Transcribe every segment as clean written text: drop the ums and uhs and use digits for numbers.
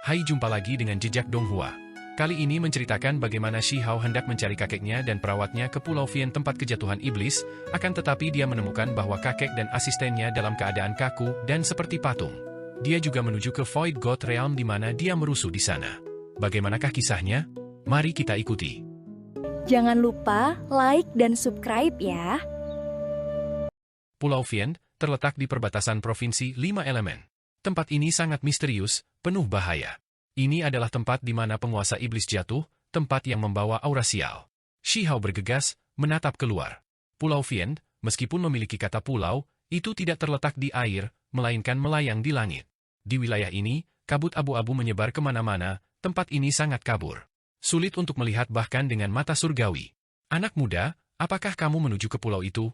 Hai, jumpa lagi dengan Jejak Donghua. Kali ini menceritakan bagaimana Shi Hao hendak mencari kakeknya dan perawatnya ke Pulau Fien tempat kejatuhan iblis, akan tetapi dia menemukan bahwa kakek dan asistennya dalam keadaan kaku dan seperti patung. Dia juga menuju ke Void God Realm di mana dia merusuh di sana. Bagaimanakah kisahnya? Mari kita ikuti. Jangan lupa like dan subscribe ya. Pulau Fien terletak di perbatasan Provinsi 5 Elemen. Tempat ini sangat misterius, penuh bahaya. Ini adalah tempat di mana penguasa iblis jatuh, tempat yang membawa aura sial. Shi Hao bergegas, menatap keluar. Pulau Fien, meskipun memiliki kata pulau, itu tidak terletak di air, melainkan melayang di langit. Di wilayah ini, kabut abu-abu menyebar kemana-mana, tempat ini sangat kabur. Sulit untuk melihat bahkan dengan mata surgawi. Anak muda, apakah kamu menuju ke pulau itu?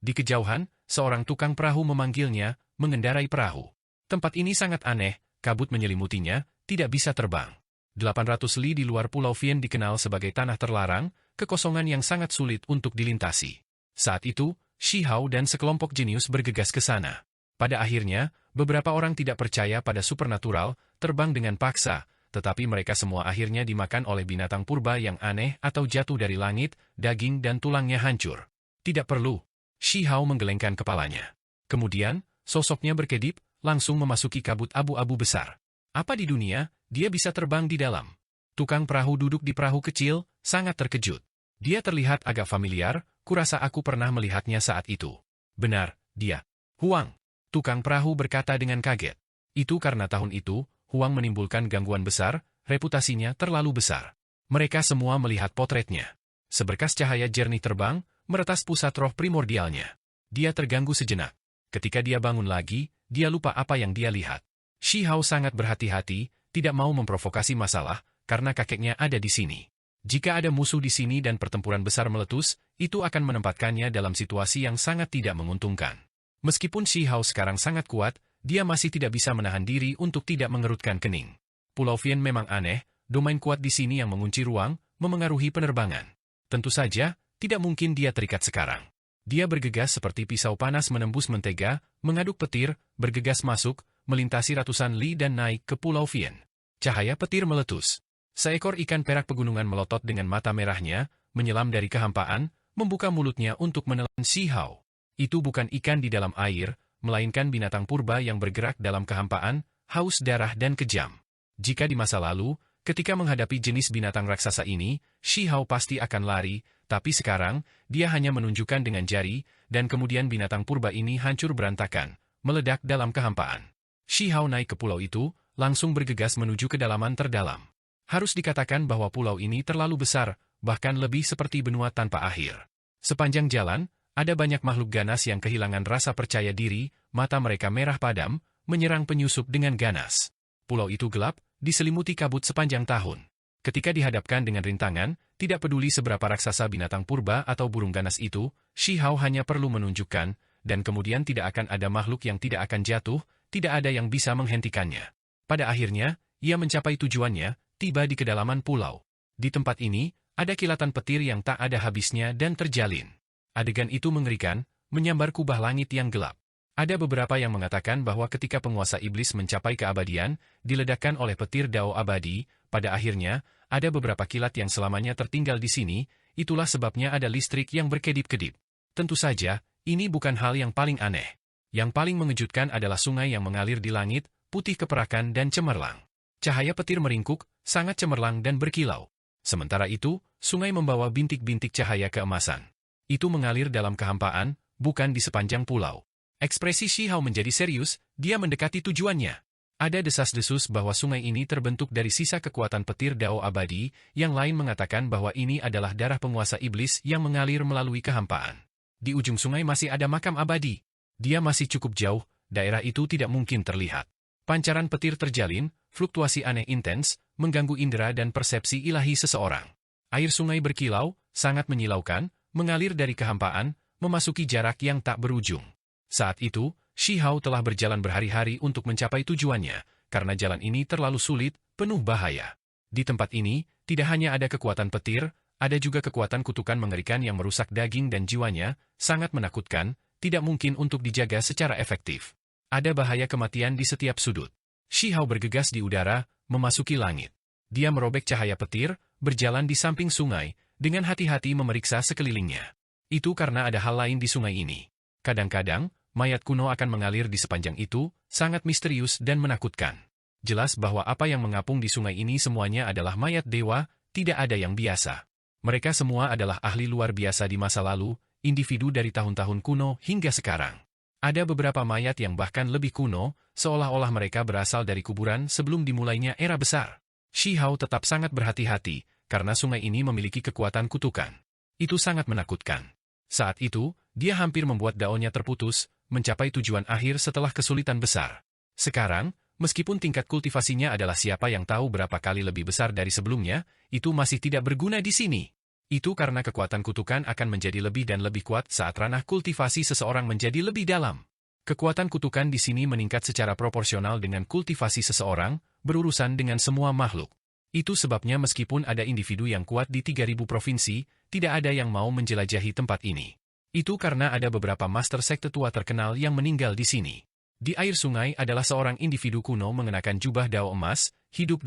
Di kejauhan, seorang tukang perahu memanggilnya, mengendarai perahu. Tempat ini sangat aneh, kabut menyelimutinya, tidak bisa terbang. 800 li di luar Pulau Fien dikenal sebagai tanah terlarang, kekosongan yang sangat sulit untuk dilintasi. Saat itu, Shi Hao dan sekelompok jenius bergegas ke sana. Pada akhirnya, beberapa orang tidak percaya pada supernatural, terbang dengan paksa, tetapi mereka semua akhirnya dimakan oleh binatang purba yang aneh atau jatuh dari langit, daging dan tulangnya hancur. Tidak perlu. Shi Hao menggelengkan kepalanya. Kemudian, sosoknya berkedip, langsung memasuki kabut abu-abu besar. Apa di dunia, dia bisa terbang di dalam? Tukang perahu duduk di perahu kecil, sangat terkejut. Dia terlihat agak familiar, kurasa aku pernah melihatnya saat itu. Benar, dia. Huang. Tukang perahu berkata dengan kaget. Itu karena tahun itu, Huang menimbulkan gangguan besar, reputasinya terlalu besar. Mereka semua melihat potretnya. Seberkas cahaya jernih terbang, meretas pusat roh primordialnya. Dia terganggu sejenak. Ketika dia bangun lagi, dia lupa apa yang dia lihat. Shi Hao sangat berhati-hati, tidak mau memprovokasi masalah, karena kakeknya ada di sini. Jika ada musuh di sini dan pertempuran besar meletus, itu akan menempatkannya dalam situasi yang sangat tidak menguntungkan. Meskipun Shi Hao sekarang sangat kuat, dia masih tidak bisa menahan diri untuk tidak mengerutkan kening. Pulau Fien memang aneh, domain kuat di sini yang mengunci ruang, memengaruhi penerbangan. Tentu saja, tidak mungkin dia terikat sekarang. Dia bergegas seperti pisau panas menembus mentega, mengaduk petir, bergegas masuk, melintasi ratusan li dan naik ke Pulau Fien. Cahaya petir meletus. Seekor ikan perak pegunungan melotot dengan mata merahnya, menyelam dari kehampaan, membuka mulutnya untuk menelan Shi Hao. Itu bukan ikan di dalam air, melainkan binatang purba yang bergerak dalam kehampaan, haus darah dan kejam. Jika di masa lalu, ketika menghadapi jenis binatang raksasa ini, Shi Hao pasti akan lari, tapi sekarang, dia hanya menunjukkan dengan jari, dan kemudian binatang purba ini hancur berantakan, meledak dalam kehampaan. Shi Hao naik ke pulau itu, langsung bergegas menuju kedalaman terdalam. Harus dikatakan bahwa pulau ini terlalu besar, bahkan lebih seperti benua tanpa akhir. Sepanjang jalan, ada banyak makhluk ganas yang kehilangan rasa percaya diri, mata mereka merah padam, menyerang penyusup dengan ganas. Pulau itu gelap, diselimuti kabut sepanjang tahun. Ketika dihadapkan dengan rintangan, tidak peduli seberapa raksasa binatang purba atau burung ganas itu, Shi Hao hanya perlu menunjukkan, dan kemudian tidak akan ada makhluk yang tidak akan jatuh, tidak ada yang bisa menghentikannya. Pada akhirnya, ia mencapai tujuannya, tiba di kedalaman pulau. Di tempat ini, ada kilatan petir yang tak ada habisnya dan terjalin. Adegan itu mengerikan, menyambar kubah langit yang gelap. Ada beberapa yang mengatakan bahwa ketika penguasa iblis mencapai keabadian, diledakkan oleh petir dao abadi, pada akhirnya, ada beberapa kilat yang selamanya tertinggal di sini, itulah sebabnya ada listrik yang berkedip-kedip. Tentu saja, ini bukan hal yang paling aneh. Yang paling mengejutkan adalah sungai yang mengalir di langit, putih keperakan dan cemerlang. Cahaya petir meringkuk, sangat cemerlang dan berkilau. Sementara itu, sungai membawa bintik-bintik cahaya keemasan. Itu mengalir dalam kehampaan, bukan di sepanjang pulau. Ekspresi Shi Hao menjadi serius, dia mendekati tujuannya. Ada desas-desus bahwa sungai ini terbentuk dari sisa kekuatan petir dao abadi, yang lain mengatakan bahwa ini adalah darah penguasa iblis yang mengalir melalui kehampaan. Di ujung sungai masih ada makam abadi. Dia masih cukup jauh, daerah itu tidak mungkin terlihat. Pancaran petir terjalin, fluktuasi aneh intens, mengganggu indera dan persepsi ilahi seseorang. Air sungai berkilau, sangat menyilaukan, mengalir dari kehampaan, memasuki jarak yang tak berujung. Saat itu, Shi Hao telah berjalan berhari-hari untuk mencapai tujuannya, karena jalan ini terlalu sulit, penuh bahaya. Di tempat ini, tidak hanya ada kekuatan petir, ada juga kekuatan kutukan mengerikan yang merusak daging dan jiwanya, sangat menakutkan, tidak mungkin untuk dijaga secara efektif. Ada bahaya kematian di setiap sudut. Shi Hao bergegas di udara, memasuki langit. Dia merobek cahaya petir, berjalan di samping sungai, dengan hati-hati memeriksa sekelilingnya. Itu karena ada hal lain di sungai ini. Kadang-kadang, mayat kuno akan mengalir di sepanjang itu, sangat misterius dan menakutkan. Jelas bahwa apa yang mengapung di sungai ini semuanya adalah mayat dewa, tidak ada yang biasa. Mereka semua adalah ahli luar biasa di masa lalu, individu dari tahun-tahun kuno hingga sekarang. Ada beberapa mayat yang bahkan lebih kuno, seolah-olah mereka berasal dari kuburan sebelum dimulainya era besar. Shi Hao tetap sangat berhati-hati, karena sungai ini memiliki kekuatan kutukan. Itu sangat menakutkan. Saat itu, dia hampir membuat daunnya terputus, mencapai tujuan akhir setelah kesulitan besar. Sekarang, meskipun tingkat kultivasinya adalah siapa yang tahu berapa kali lebih besar dari sebelumnya, itu masih tidak berguna di sini. Itu karena kekuatan kutukan akan menjadi lebih dan lebih kuat saat ranah kultivasi seseorang menjadi lebih dalam. Kekuatan kutukan di sini meningkat secara proporsional dengan kultivasi seseorang, berurusan dengan semua makhluk. Itu sebabnya meskipun ada individu yang kuat di 3000 provinsi, tidak ada yang mau menjelajahi tempat ini. Itu karena ada beberapa master sekte tua terkenal yang meninggal di sini. Di air sungai adalah seorang individu kuno mengenakan jubah dao emas, hidup,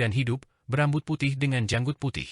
berambut putih dengan janggut putih.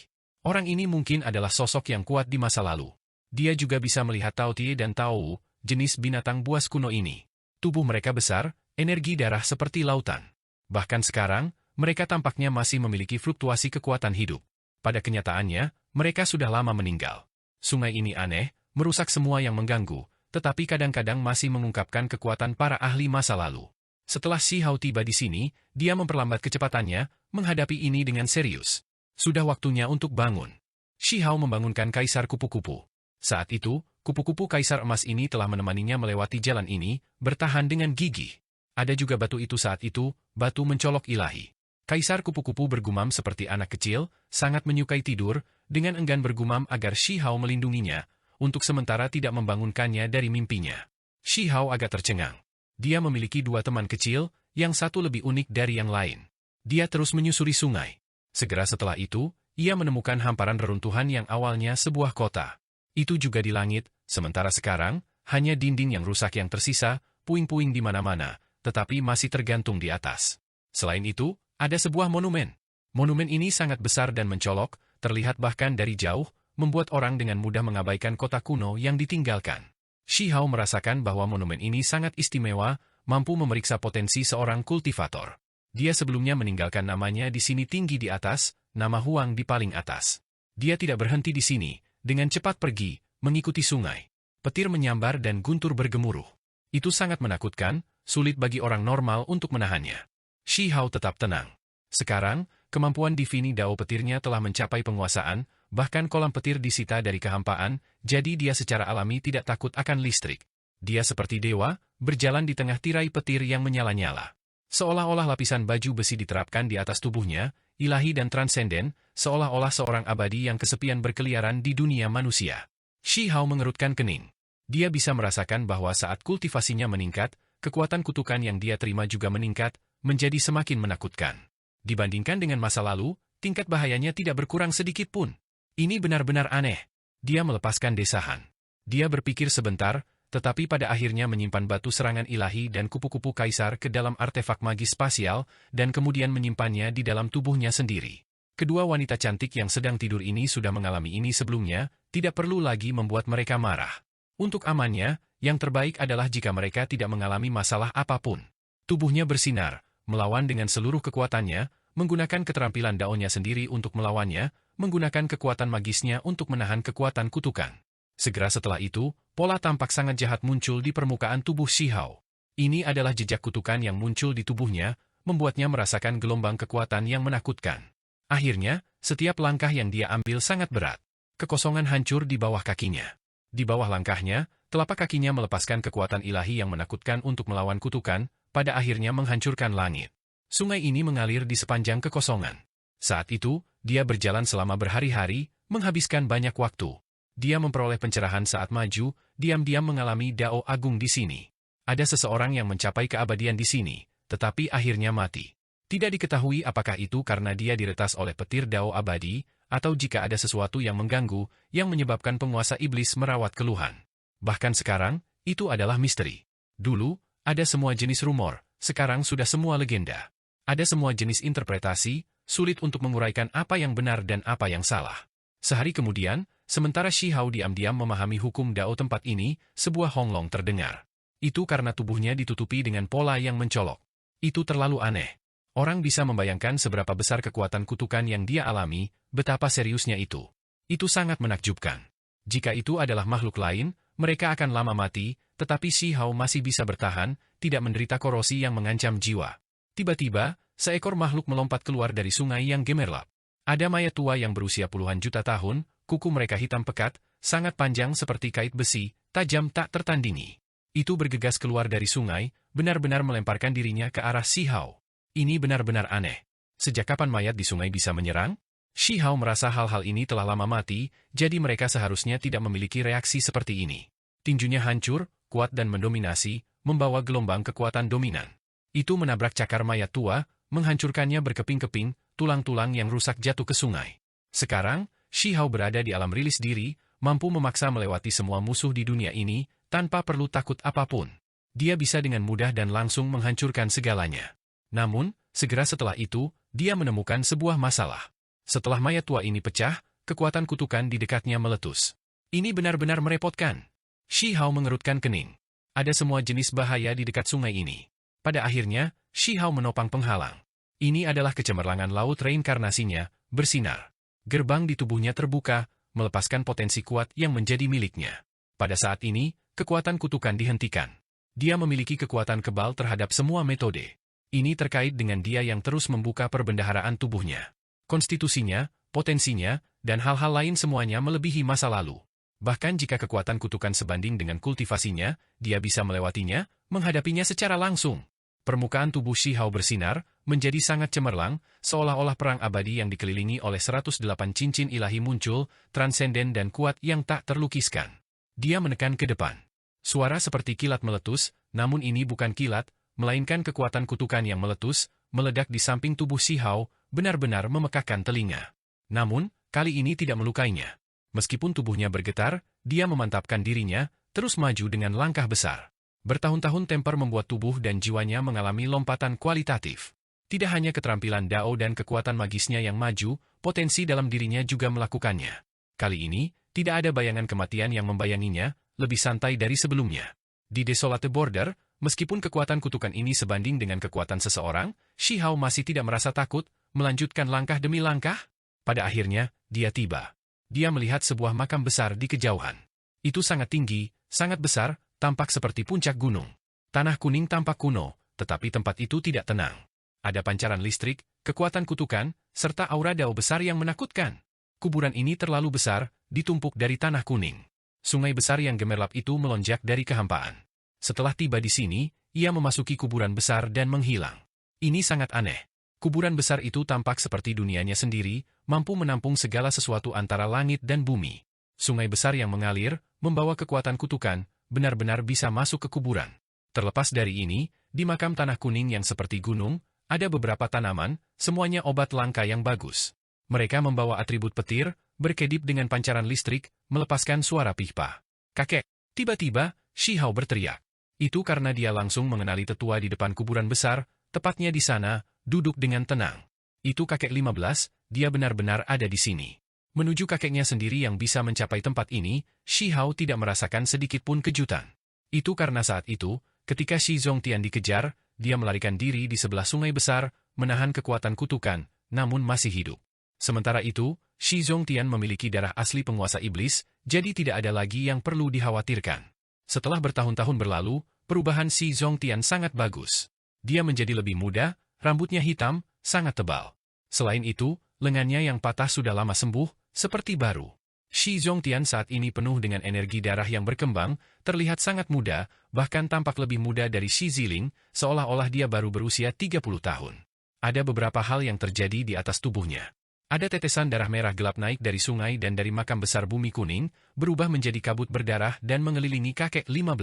Orang ini mungkin adalah sosok yang kuat di masa lalu. Dia juga bisa melihat Tao Tie dan Tao Wu, jenis binatang buas kuno ini. Tubuh mereka besar, energi darah seperti lautan. Bahkan sekarang, mereka tampaknya masih memiliki fluktuasi kekuatan hidup. Pada kenyataannya, mereka sudah lama meninggal. Sungai ini aneh, merusak semua yang mengganggu, tetapi kadang-kadang masih mengungkapkan kekuatan para ahli masa lalu. Setelah Shi Hao tiba di sini, dia memperlambat kecepatannya, menghadapi ini dengan serius. Sudah waktunya untuk bangun. Shi Hao membangunkan Kaisar Kupu-Kupu. Saat itu, kupu-kupu Kaisar Emas ini telah menemaninya melewati jalan ini, bertahan dengan gigih. Ada juga batu itu saat itu, batu mencolok ilahi. Kaisar Kupu-Kupu bergumam seperti anak kecil, sangat menyukai tidur, dengan enggan bergumam agar Shi Hao melindunginya, untuk sementara tidak membangunkannya dari mimpinya. Shi Hao agak tercengang. Dia memiliki dua teman kecil, yang satu lebih unik dari yang lain. Dia terus menyusuri sungai. Segera setelah itu, ia menemukan hamparan reruntuhan yang awalnya sebuah kota. Itu juga di langit, sementara sekarang, hanya dinding yang rusak yang tersisa, puing-puing di mana-mana, tetapi masih tergantung di atas. Selain itu, ada sebuah monumen. Monumen ini sangat besar dan mencolok, terlihat bahkan dari jauh, membuat orang dengan mudah mengabaikan kota kuno yang ditinggalkan. Shi Hao merasakan bahwa monumen ini sangat istimewa, mampu memeriksa potensi seorang kultivator. Dia sebelumnya meninggalkan namanya di sini tinggi di atas, nama Huang di paling atas. Dia tidak berhenti di sini, dengan cepat pergi, mengikuti sungai. Petir menyambar dan guntur bergemuruh. Itu sangat menakutkan, sulit bagi orang normal untuk menahannya. Shi Hao tetap tenang. Sekarang, kemampuan divini dao petirnya telah mencapai penguasaan, bahkan kolam petir disita dari kehampaan, jadi dia secara alami tidak takut akan listrik. Dia seperti dewa, berjalan di tengah tirai petir yang menyala-nyala. Seolah-olah lapisan baju besi diterapkan di atas tubuhnya, ilahi dan transenden, seolah-olah seorang abadi yang kesepian berkeliaran di dunia manusia. Shi Hao mengerutkan kening. Dia bisa merasakan bahwa saat kultivasinya meningkat, kekuatan kutukan yang dia terima juga meningkat, menjadi semakin menakutkan. Dibandingkan dengan masa lalu, tingkat bahayanya tidak berkurang sedikit pun. Ini benar-benar aneh. Dia melepaskan desahan. Dia berpikir sebentar, tetapi pada akhirnya menyimpan batu serangan ilahi dan kupu-kupu kaisar ke dalam artefak magis spasial, dan kemudian menyimpannya di dalam tubuhnya sendiri. Kedua wanita cantik yang sedang tidur ini sudah mengalami ini sebelumnya, tidak perlu lagi membuat mereka marah. Untuk amannya, yang terbaik adalah jika mereka tidak mengalami masalah apapun. Tubuhnya bersinar, melawan dengan seluruh kekuatannya, menggunakan keterampilan daunnya sendiri untuk melawannya, menggunakan kekuatan magisnya untuk menahan kekuatan kutukan. Segera setelah itu, pola tampak sangat jahat muncul di permukaan tubuh Shi Hao. Ini adalah jejak kutukan yang muncul di tubuhnya, membuatnya merasakan gelombang kekuatan yang menakutkan. Akhirnya, setiap langkah yang dia ambil sangat berat. Kekosongan hancur di bawah kakinya. Di bawah langkahnya, telapak kakinya melepaskan kekuatan ilahi yang menakutkan untuk melawan kutukan, pada akhirnya menghancurkan langit. Sungai ini mengalir di sepanjang kekosongan. Saat itu, dia berjalan selama berhari-hari, menghabiskan banyak waktu. Dia memperoleh pencerahan saat maju, diam-diam mengalami dao agung di sini. Ada seseorang yang mencapai keabadian di sini, tetapi akhirnya mati. Tidak diketahui apakah itu karena dia diretas oleh petir dao abadi, atau jika ada sesuatu yang mengganggu, yang menyebabkan penguasa iblis merawat keluhan. Bahkan sekarang, itu adalah misteri. Dulu, ada semua jenis rumor, sekarang sudah semua legenda. Ada semua jenis interpretasi, sulit untuk menguraikan apa yang benar dan apa yang salah. Sehari kemudian, sementara Shi Hao diam-diam memahami hukum Dao tempat ini, sebuah honglong terdengar. Itu karena tubuhnya ditutupi dengan pola yang mencolok. Itu terlalu aneh. Orang bisa membayangkan seberapa besar kekuatan kutukan yang dia alami, betapa seriusnya itu. Itu sangat menakjubkan. Jika itu adalah makhluk lain, mereka akan lama mati, tetapi Shi Hao masih bisa bertahan, tidak menderita korosi yang mengancam jiwa. Tiba-tiba, seekor makhluk melompat keluar dari sungai yang gemerlap. Ada mayat tua yang berusia puluhan juta tahun, kuku mereka hitam pekat, sangat panjang seperti kait besi, tajam tak tertandingi. Itu bergegas keluar dari sungai, benar-benar melemparkan dirinya ke arah Shi Hao. Ini benar-benar aneh. Sejak kapan mayat di sungai bisa menyerang? Shi Hao merasa hal-hal ini telah lama mati, jadi mereka seharusnya tidak memiliki reaksi seperti ini. Tinjunya hancur, kuat dan mendominasi, membawa gelombang kekuatan dominan. Itu menabrak cakar mayat tua, menghancurkannya berkeping-keping, tulang-tulang yang rusak jatuh ke sungai. Sekarang, Shi Hao berada di alam rilis diri, mampu memaksa melewati semua musuh di dunia ini, tanpa perlu takut apapun. Dia bisa dengan mudah dan langsung menghancurkan segalanya. Namun, segera setelah itu, dia menemukan sebuah masalah. Setelah mayat tua ini pecah, kekuatan kutukan di dekatnya meletus. Ini benar-benar merepotkan. Shi Hao mengerutkan kening. Ada semua jenis bahaya di dekat sungai ini. Pada akhirnya, Shi Hao menopang penghalang. Ini adalah kecemerlangan laut reinkarnasinya, bersinar. Gerbang di tubuhnya terbuka, melepaskan potensi kuat yang menjadi miliknya. Pada saat ini, kekuatan kutukan dihentikan. Dia memiliki kekuatan kebal terhadap semua metode. Ini terkait dengan dia yang terus membuka perbendaharaan tubuhnya. Konstitusinya, potensinya, dan hal-hal lain semuanya melebihi masa lalu. Bahkan jika kekuatan kutukan sebanding dengan kultivasinya, dia bisa melewatinya, menghadapinya secara langsung. Permukaan tubuh Shi Hao bersinar, menjadi sangat cemerlang, seolah-olah perang abadi yang dikelilingi oleh 108 cincin ilahi muncul, transenden dan kuat yang tak terlukiskan. Dia menekan ke depan. Suara seperti kilat meletus, namun ini bukan kilat, melainkan kekuatan kutukan yang meletus, meledak di samping tubuh Shi Hao, benar-benar memekakkan telinga. Namun, kali ini tidak melukainya. Meskipun tubuhnya bergetar, dia memantapkan dirinya, terus maju dengan langkah besar. Bertahun-tahun temper membuat tubuh dan jiwanya mengalami lompatan kualitatif. Tidak hanya keterampilan Dao dan kekuatan magisnya yang maju, potensi dalam dirinya juga melakukannya. Kali ini, tidak ada bayangan kematian yang membayanginya, lebih santai dari sebelumnya. Di Desolate Border, meskipun kekuatan kutukan ini sebanding dengan kekuatan seseorang, Shi Hao masih tidak merasa takut, melanjutkan langkah demi langkah. Pada akhirnya, dia tiba. Dia melihat sebuah makam besar di kejauhan. Itu sangat tinggi, sangat besar, tampak seperti puncak gunung. Tanah kuning tampak kuno, tetapi tempat itu tidak tenang. Ada pancaran listrik, kekuatan kutukan, serta aura Dao besar yang menakutkan. Kuburan ini terlalu besar, ditumpuk dari tanah kuning. Sungai besar yang gemerlap itu melonjak dari kehampaan. Setelah tiba di sini, ia memasuki kuburan besar dan menghilang. Ini sangat aneh. Kuburan besar itu tampak seperti dunianya sendiri, mampu menampung segala sesuatu antara langit dan bumi. Sungai besar yang mengalir, membawa kekuatan kutukan, benar-benar bisa masuk ke kuburan. Terlepas dari ini, di makam tanah kuning yang seperti gunung, ada beberapa tanaman, semuanya obat langka yang bagus. Mereka membawa atribut petir, berkedip dengan pancaran listrik, melepaskan suara pihpa. Kakek! Tiba-tiba, Shi Hao berteriak. Itu karena dia langsung mengenali tetua di depan kuburan besar, tepatnya di sana, duduk dengan tenang. Itu kakek 15, dia benar-benar ada di sini. Menuju kakeknya sendiri yang bisa mencapai tempat ini, Shi Hao tidak merasakan sedikit pun kejutan. Itu karena saat itu, ketika Shi Zongtian dikejar, dia melarikan diri di sebelah sungai besar, menahan kekuatan kutukan, namun masih hidup. Sementara itu, Shi Zongtian memiliki darah asli penguasa iblis, jadi tidak ada lagi yang perlu dikhawatirkan. Setelah bertahun-tahun berlalu, perubahan Shi Zongtian sangat bagus. Dia menjadi lebih muda, rambutnya hitam, sangat tebal. Selain itu, lengannya yang patah sudah lama sembuh, seperti baru. Shi Zongtian saat ini penuh dengan energi darah yang berkembang, terlihat sangat muda, bahkan tampak lebih muda dari Shi Ziling, seolah-olah dia baru berusia 30 tahun. Ada beberapa hal yang terjadi di atas tubuhnya. Ada tetesan darah merah gelap naik dari sungai dan dari makam besar bumi kuning, berubah menjadi kabut berdarah dan mengelilingi kakek 15.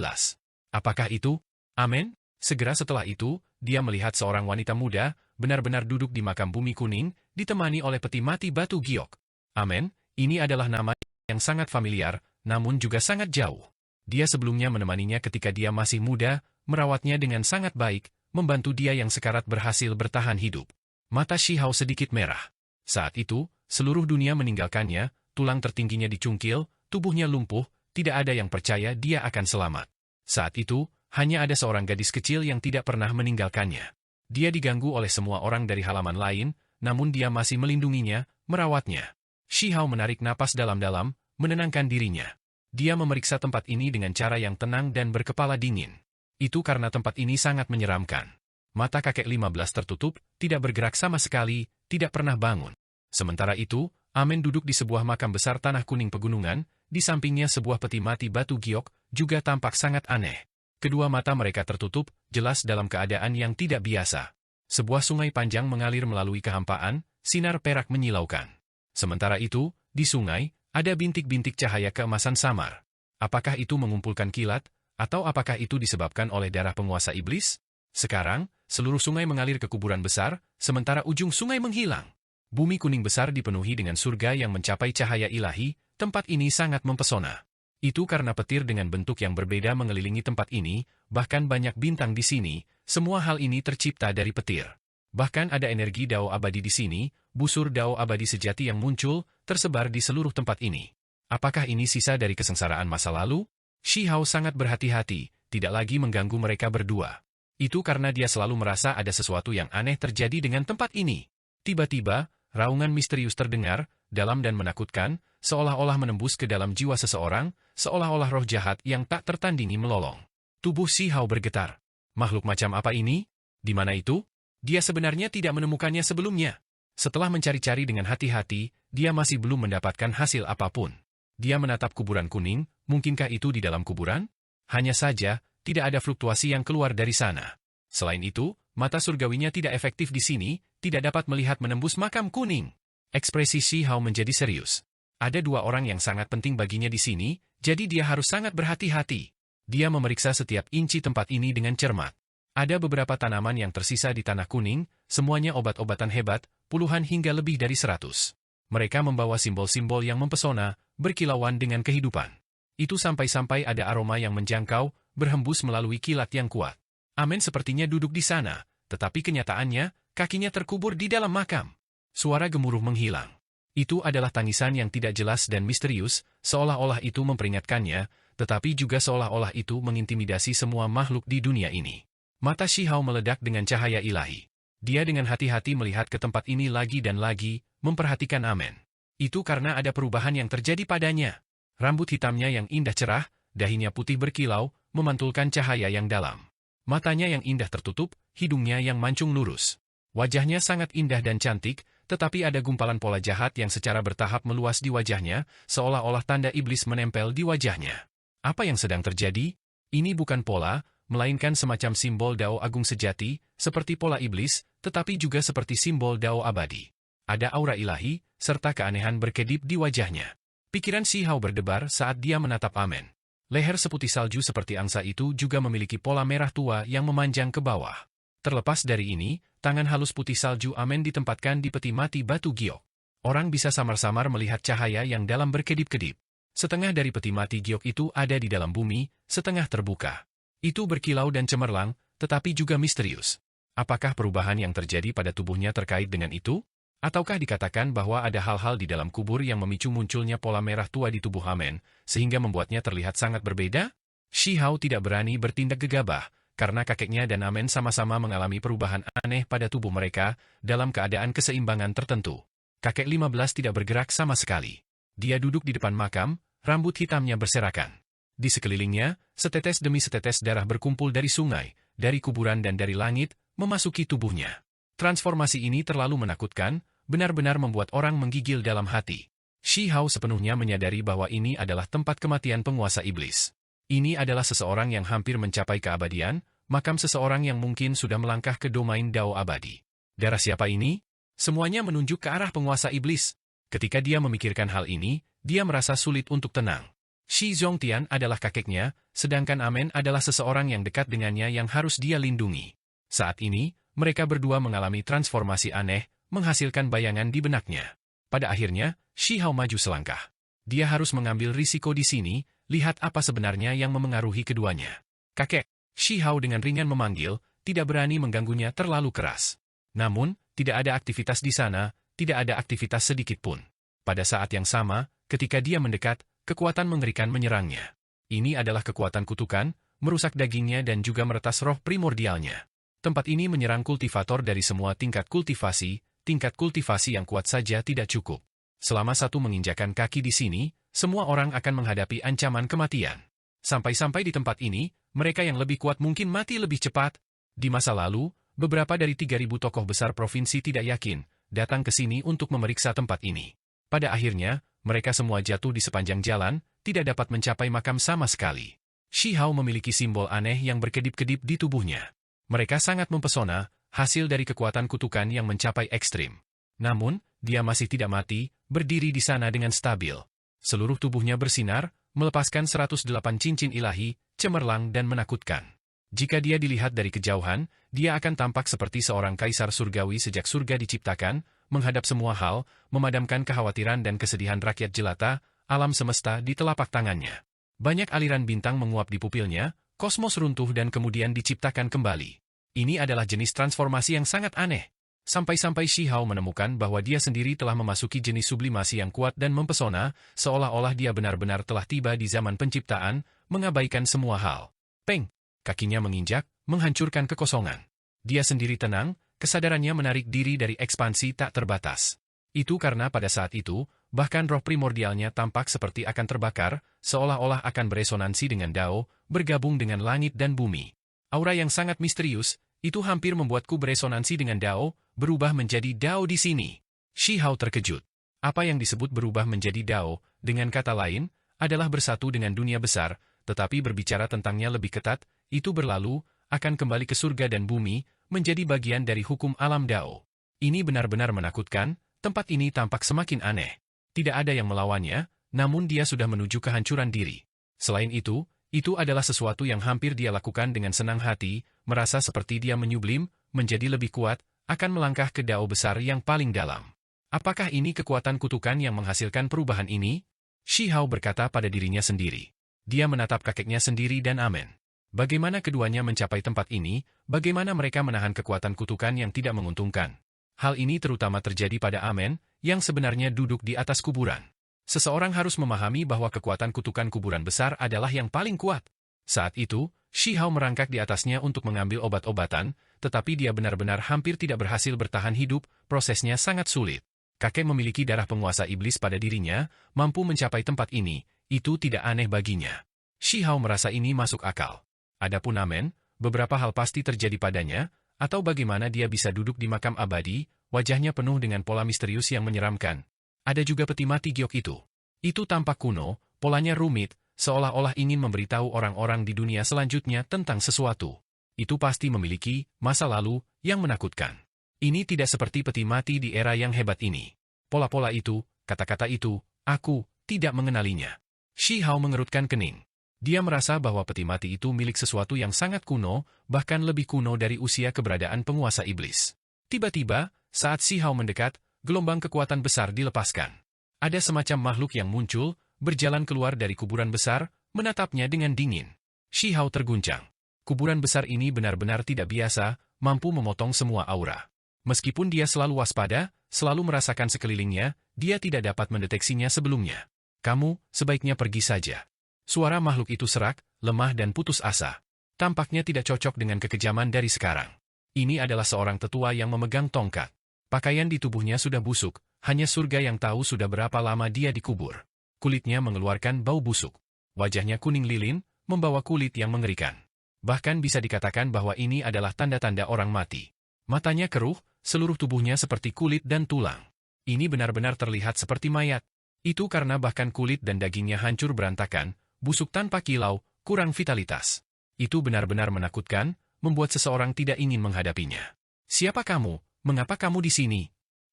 Apakah itu? Amen? Segera setelah itu, dia melihat seorang wanita muda, benar-benar duduk di makam bumi kuning, ditemani oleh peti mati batu giok. Amen, ini adalah nama yang sangat familiar, namun juga sangat jauh. Dia sebelumnya menemaninya ketika dia masih muda, merawatnya dengan sangat baik, membantu dia yang sekarat berhasil bertahan hidup. Mata Shi Hao sedikit merah. Saat itu, seluruh dunia meninggalkannya, tulang tertingginya dicungkil, tubuhnya lumpuh, tidak ada yang percaya dia akan selamat. Saat itu, hanya ada seorang gadis kecil yang tidak pernah meninggalkannya. Dia diganggu oleh semua orang dari halaman lain, namun dia masih melindunginya, merawatnya. Shi Hao menarik napas dalam-dalam, menenangkan dirinya. Dia memeriksa tempat ini dengan cara yang tenang dan berkepala dingin. Itu karena tempat ini sangat menyeramkan. Mata kakek 15 tertutup, tidak bergerak sama sekali, tidak pernah bangun. Sementara itu, Amen duduk di sebuah makam besar tanah kuning pegunungan, di sampingnya sebuah peti mati batu giok, juga tampak sangat aneh. Kedua mata mereka tertutup, jelas dalam keadaan yang tidak biasa. Sebuah sungai panjang mengalir melalui kehampaan, sinar perak menyilaukan. Sementara itu, di sungai, ada bintik-bintik cahaya keemasan samar. Apakah itu mengumpulkan kilat, atau apakah itu disebabkan oleh darah penguasa iblis? Sekarang, seluruh sungai mengalir ke kuburan besar, sementara ujung sungai menghilang. Bumi kuning besar dipenuhi dengan surga yang mencapai cahaya ilahi, tempat ini sangat mempesona. Itu karena petir dengan bentuk yang berbeda mengelilingi tempat ini, bahkan banyak bintang di sini, semua hal ini tercipta dari petir. Bahkan ada energi dao abadi di sini, busur dao abadi sejati yang muncul, tersebar di seluruh tempat ini. Apakah ini sisa dari kesengsaraan masa lalu? Shi Hao sangat berhati-hati, tidak lagi mengganggu mereka berdua. Itu karena dia selalu merasa ada sesuatu yang aneh terjadi dengan tempat ini. Tiba-tiba, raungan misterius terdengar, dalam dan menakutkan, seolah-olah menembus ke dalam jiwa seseorang, seolah-olah roh jahat yang tak tertandingi melolong. Tubuh Shi Hao bergetar. Makhluk macam apa ini? Di mana itu? Dia sebenarnya tidak menemukannya sebelumnya. Setelah mencari-cari dengan hati-hati, dia masih belum mendapatkan hasil apapun. Dia menatap kuburan kuning, mungkinkah itu di dalam kuburan? Hanya saja, tidak ada fluktuasi yang keluar dari sana. Selain itu, mata surgawinya tidak efektif di sini, tidak dapat melihat menembus makam kuning. Ekspresi Shi Hao menjadi serius. Ada dua orang yang sangat penting baginya di sini, jadi dia harus sangat berhati-hati. Dia memeriksa setiap inci tempat ini dengan cermat. Ada beberapa tanaman yang tersisa di tanah kuning, semuanya obat-obatan hebat, puluhan hingga lebih dari 100. Mereka membawa simbol-simbol yang mempesona, berkilauan dengan kehidupan. Itu sampai-sampai ada aroma yang menjangkau, berhembus melalui kilat yang kuat. Amen sepertinya duduk di sana, tetapi kenyataannya, kakinya terkubur di dalam makam. Suara gemuruh menghilang. Itu adalah tangisan yang tidak jelas dan misterius, seolah-olah itu memperingatkannya, tetapi juga seolah-olah itu mengintimidasi semua makhluk di dunia ini. Mata Shi Hao meledak dengan cahaya ilahi. Dia dengan hati-hati melihat ke tempat ini lagi dan lagi, memperhatikan Amen. Itu karena ada perubahan yang terjadi padanya. Rambut hitamnya yang indah cerah, dahinya putih berkilau, memantulkan cahaya yang dalam. Matanya yang indah tertutup, hidungnya yang mancung lurus. Wajahnya sangat indah dan cantik, tetapi ada gumpalan pola jahat yang secara bertahap meluas di wajahnya, seolah-olah tanda iblis menempel di wajahnya. Apa yang sedang terjadi? Ini bukan pola, melainkan semacam simbol dao agung sejati, seperti pola iblis, tetapi juga seperti simbol dao abadi. Ada aura ilahi, serta keanehan berkedip di wajahnya. Pikiran Shi Hao berdebar saat dia menatap Amen. Leher seputih salju seperti angsa itu juga memiliki pola merah tua yang memanjang ke bawah. Terlepas dari ini, tangan halus putih salju Amen ditempatkan di peti mati batu giok. Orang bisa samar-samar melihat cahaya yang dalam berkedip-kedip. Setengah dari peti mati giok itu ada di dalam bumi, setengah terbuka. Itu berkilau dan cemerlang, tetapi juga misterius. Apakah perubahan yang terjadi pada tubuhnya terkait dengan itu? Ataukah dikatakan bahwa ada hal-hal di dalam kubur yang memicu munculnya pola merah tua di tubuh Amen, sehingga membuatnya terlihat sangat berbeda? Shi Hao tidak berani bertindak gegabah, karena kakeknya dan Amen sama-sama mengalami perubahan aneh pada tubuh mereka, dalam keadaan keseimbangan tertentu. Kakek 15 tidak bergerak sama sekali. Dia duduk di depan makam, rambut hitamnya berserakan. Di sekelilingnya, setetes demi setetes darah berkumpul dari sungai, dari kuburan dan dari langit, memasuki tubuhnya. Transformasi ini terlalu menakutkan, benar-benar membuat orang menggigil dalam hati. Shi Hao sepenuhnya menyadari bahwa ini adalah tempat kematian penguasa iblis. Ini adalah seseorang yang hampir mencapai keabadian, makam seseorang yang mungkin sudah melangkah ke domain dao abadi. Darah siapa ini? Semuanya menunjuk ke arah penguasa iblis. Ketika dia memikirkan hal ini, dia merasa sulit untuk tenang. Shi Zhongtian adalah kakeknya, sedangkan Amen adalah seseorang yang dekat dengannya yang harus dia lindungi. Saat ini, mereka berdua mengalami transformasi aneh, menghasilkan bayangan di benaknya. Pada akhirnya, Shi Hao maju selangkah. Dia harus mengambil risiko di sini, lihat apa sebenarnya yang memengaruhi keduanya. Kakek, Shi Hao dengan ringan memanggil, tidak berani mengganggunya terlalu keras. Namun, tidak ada aktivitas di sana, tidak ada aktivitas sedikit pun. Pada saat yang sama, ketika dia mendekat, kekuatan mengerikan menyerangnya. Ini adalah kekuatan kutukan, merusak dagingnya dan juga meretas roh primordialnya. Tempat ini menyerang kultivator dari semua tingkat kultivasi yang kuat saja tidak cukup. Selama satu menginjakan kaki di sini, semua orang akan menghadapi ancaman kematian. Sampai-sampai di tempat ini, mereka yang lebih kuat mungkin mati lebih cepat. Di masa lalu, beberapa dari 3.000 tokoh besar provinsi tidak yakin, datang ke sini untuk memeriksa tempat ini. Pada akhirnya, mereka semua jatuh di sepanjang jalan, tidak dapat mencapai makam sama sekali. Shi Hao memiliki simbol aneh yang berkedip-kedip di tubuhnya. Mereka sangat mempesona, hasil dari kekuatan kutukan yang mencapai ekstrim. Namun, dia masih tidak mati, berdiri di sana dengan stabil. Seluruh tubuhnya bersinar, melepaskan 108 cincin ilahi, cemerlang dan menakutkan. Jika dia dilihat dari kejauhan, dia akan tampak seperti seorang kaisar surgawi sejak surga diciptakan, menghadap semua hal, memadamkan kekhawatiran dan kesedihan rakyat jelata, alam semesta di telapak tangannya. Banyak aliran bintang menguap di pupilnya, kosmos runtuh dan kemudian diciptakan kembali. Ini adalah jenis transformasi yang sangat aneh. Sampai-sampai Shi Hao menemukan bahwa dia sendiri telah memasuki jenis sublimasi yang kuat dan mempesona, seolah-olah dia benar-benar telah tiba di zaman penciptaan, mengabaikan semua hal. Peng! Kakinya menginjak, menghancurkan kekosongan. Dia sendiri tenang, kesadarannya menarik diri dari ekspansi tak terbatas. Itu karena pada saat itu, bahkan roh primordialnya tampak seperti akan terbakar, seolah-olah akan beresonansi dengan Dao, bergabung dengan langit dan bumi. Aura yang sangat misterius, itu hampir membuatku beresonansi dengan Dao, berubah menjadi Dao di sini. Shi Hao terkejut. Apa yang disebut berubah menjadi Dao, dengan kata lain, adalah bersatu dengan dunia besar, tetapi berbicara tentangnya lebih ketat, itu berlalu, akan kembali ke surga dan bumi, menjadi bagian dari hukum alam Dao. Ini benar-benar menakutkan, tempat ini tampak semakin aneh. Tidak ada yang melawannya, namun dia sudah menuju kehancuran diri. Selain itu adalah sesuatu yang hampir dia lakukan dengan senang hati, merasa seperti dia menyublim, menjadi lebih kuat, akan melangkah ke Dao besar yang paling dalam. Apakah ini kekuatan kutukan yang menghasilkan perubahan ini? Shi Hao berkata pada dirinya sendiri. Dia menatap kakeknya sendiri dan amen. Bagaimana keduanya mencapai tempat ini, bagaimana mereka menahan kekuatan kutukan yang tidak menguntungkan. Hal ini terutama terjadi pada Amen, yang sebenarnya duduk di atas kuburan. Seseorang harus memahami bahwa kekuatan kutukan kuburan besar adalah yang paling kuat. Saat itu, Shi Hao merangkak di atasnya untuk mengambil obat-obatan, tetapi dia benar-benar hampir tidak berhasil bertahan hidup, prosesnya sangat sulit. Kakek memiliki darah penguasa iblis pada dirinya, mampu mencapai tempat ini, itu tidak aneh baginya. Shi Hao merasa ini masuk akal. Adapun Amen, beberapa hal pasti terjadi padanya, atau bagaimana dia bisa duduk di makam abadi, wajahnya penuh dengan pola misterius yang menyeramkan. Ada juga peti mati giok itu. Itu tampak kuno, polanya rumit, seolah-olah ingin memberitahu orang-orang di dunia selanjutnya tentang sesuatu. Itu pasti memiliki masa lalu yang menakutkan. Ini tidak seperti peti mati di era yang hebat ini. Pola-pola itu, kata-kata itu, aku tidak mengenalinya. Shi Hao mengerutkan kening. Dia merasa bahwa peti mati itu milik sesuatu yang sangat kuno, bahkan lebih kuno dari usia keberadaan penguasa iblis. Tiba-tiba, saat Shi Hao mendekat, gelombang kekuatan besar dilepaskan. Ada semacam makhluk yang muncul, berjalan keluar dari kuburan besar, menatapnya dengan dingin. Shi Hao terguncang. Kuburan besar ini benar-benar tidak biasa, mampu memotong semua aura. Meskipun dia selalu waspada, selalu merasakan sekelilingnya, dia tidak dapat mendeteksinya sebelumnya. Kamu, sebaiknya pergi saja. Suara makhluk itu serak, lemah dan putus asa. Tampaknya tidak cocok dengan kekejaman dari sekarang. Ini adalah seorang tetua yang memegang tongkat. Pakaian di tubuhnya sudah busuk, hanya surga yang tahu sudah berapa lama dia dikubur. Kulitnya mengeluarkan bau busuk. Wajahnya kuning lilin, membawa kulit yang mengerikan. Bahkan bisa dikatakan bahwa ini adalah tanda-tanda orang mati. Matanya keruh, seluruh tubuhnya seperti kulit dan tulang. Ini benar-benar terlihat seperti mayat. Itu karena bahkan kulit dan dagingnya hancur berantakan, busuk tanpa kilau, kurang vitalitas. Itu benar-benar menakutkan, membuat seseorang tidak ingin menghadapinya. Siapa kamu? Mengapa kamu di sini?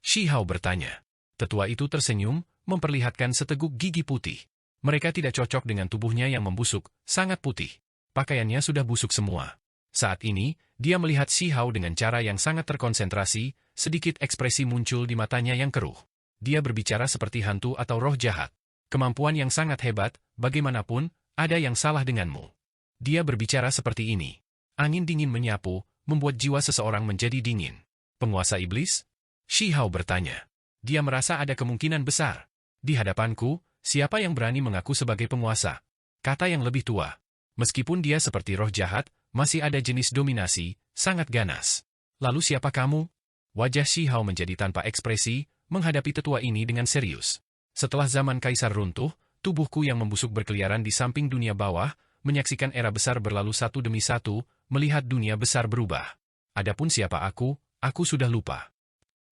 Shi Hao bertanya. Tetua itu tersenyum, memperlihatkan seteguk gigi putih. Mereka tidak cocok dengan tubuhnya yang membusuk, sangat putih. Pakaiannya sudah busuk semua. Saat ini, dia melihat Shi Hao dengan cara yang sangat terkonsentrasi, sedikit ekspresi muncul di matanya yang keruh. Dia berbicara seperti hantu atau roh jahat. Kemampuan yang sangat hebat, bagaimanapun, ada yang salah denganmu. Dia berbicara seperti ini. Angin dingin menyapu, membuat jiwa seseorang menjadi dingin. Penguasa iblis, Shi Hao bertanya. Dia merasa ada kemungkinan besar. Di hadapanku, siapa yang berani mengaku sebagai penguasa? Kata yang lebih tua. Meskipun dia seperti roh jahat, masih ada jenis dominasi, sangat ganas. Lalu siapa kamu? Wajah Shi Hao menjadi tanpa ekspresi, menghadapi tetua ini dengan serius. Setelah zaman kaisar runtuh, tubuhku yang membusuk berkeliaran di samping dunia bawah, menyaksikan era besar berlalu satu demi satu, melihat dunia besar berubah. Adapun siapa aku sudah lupa.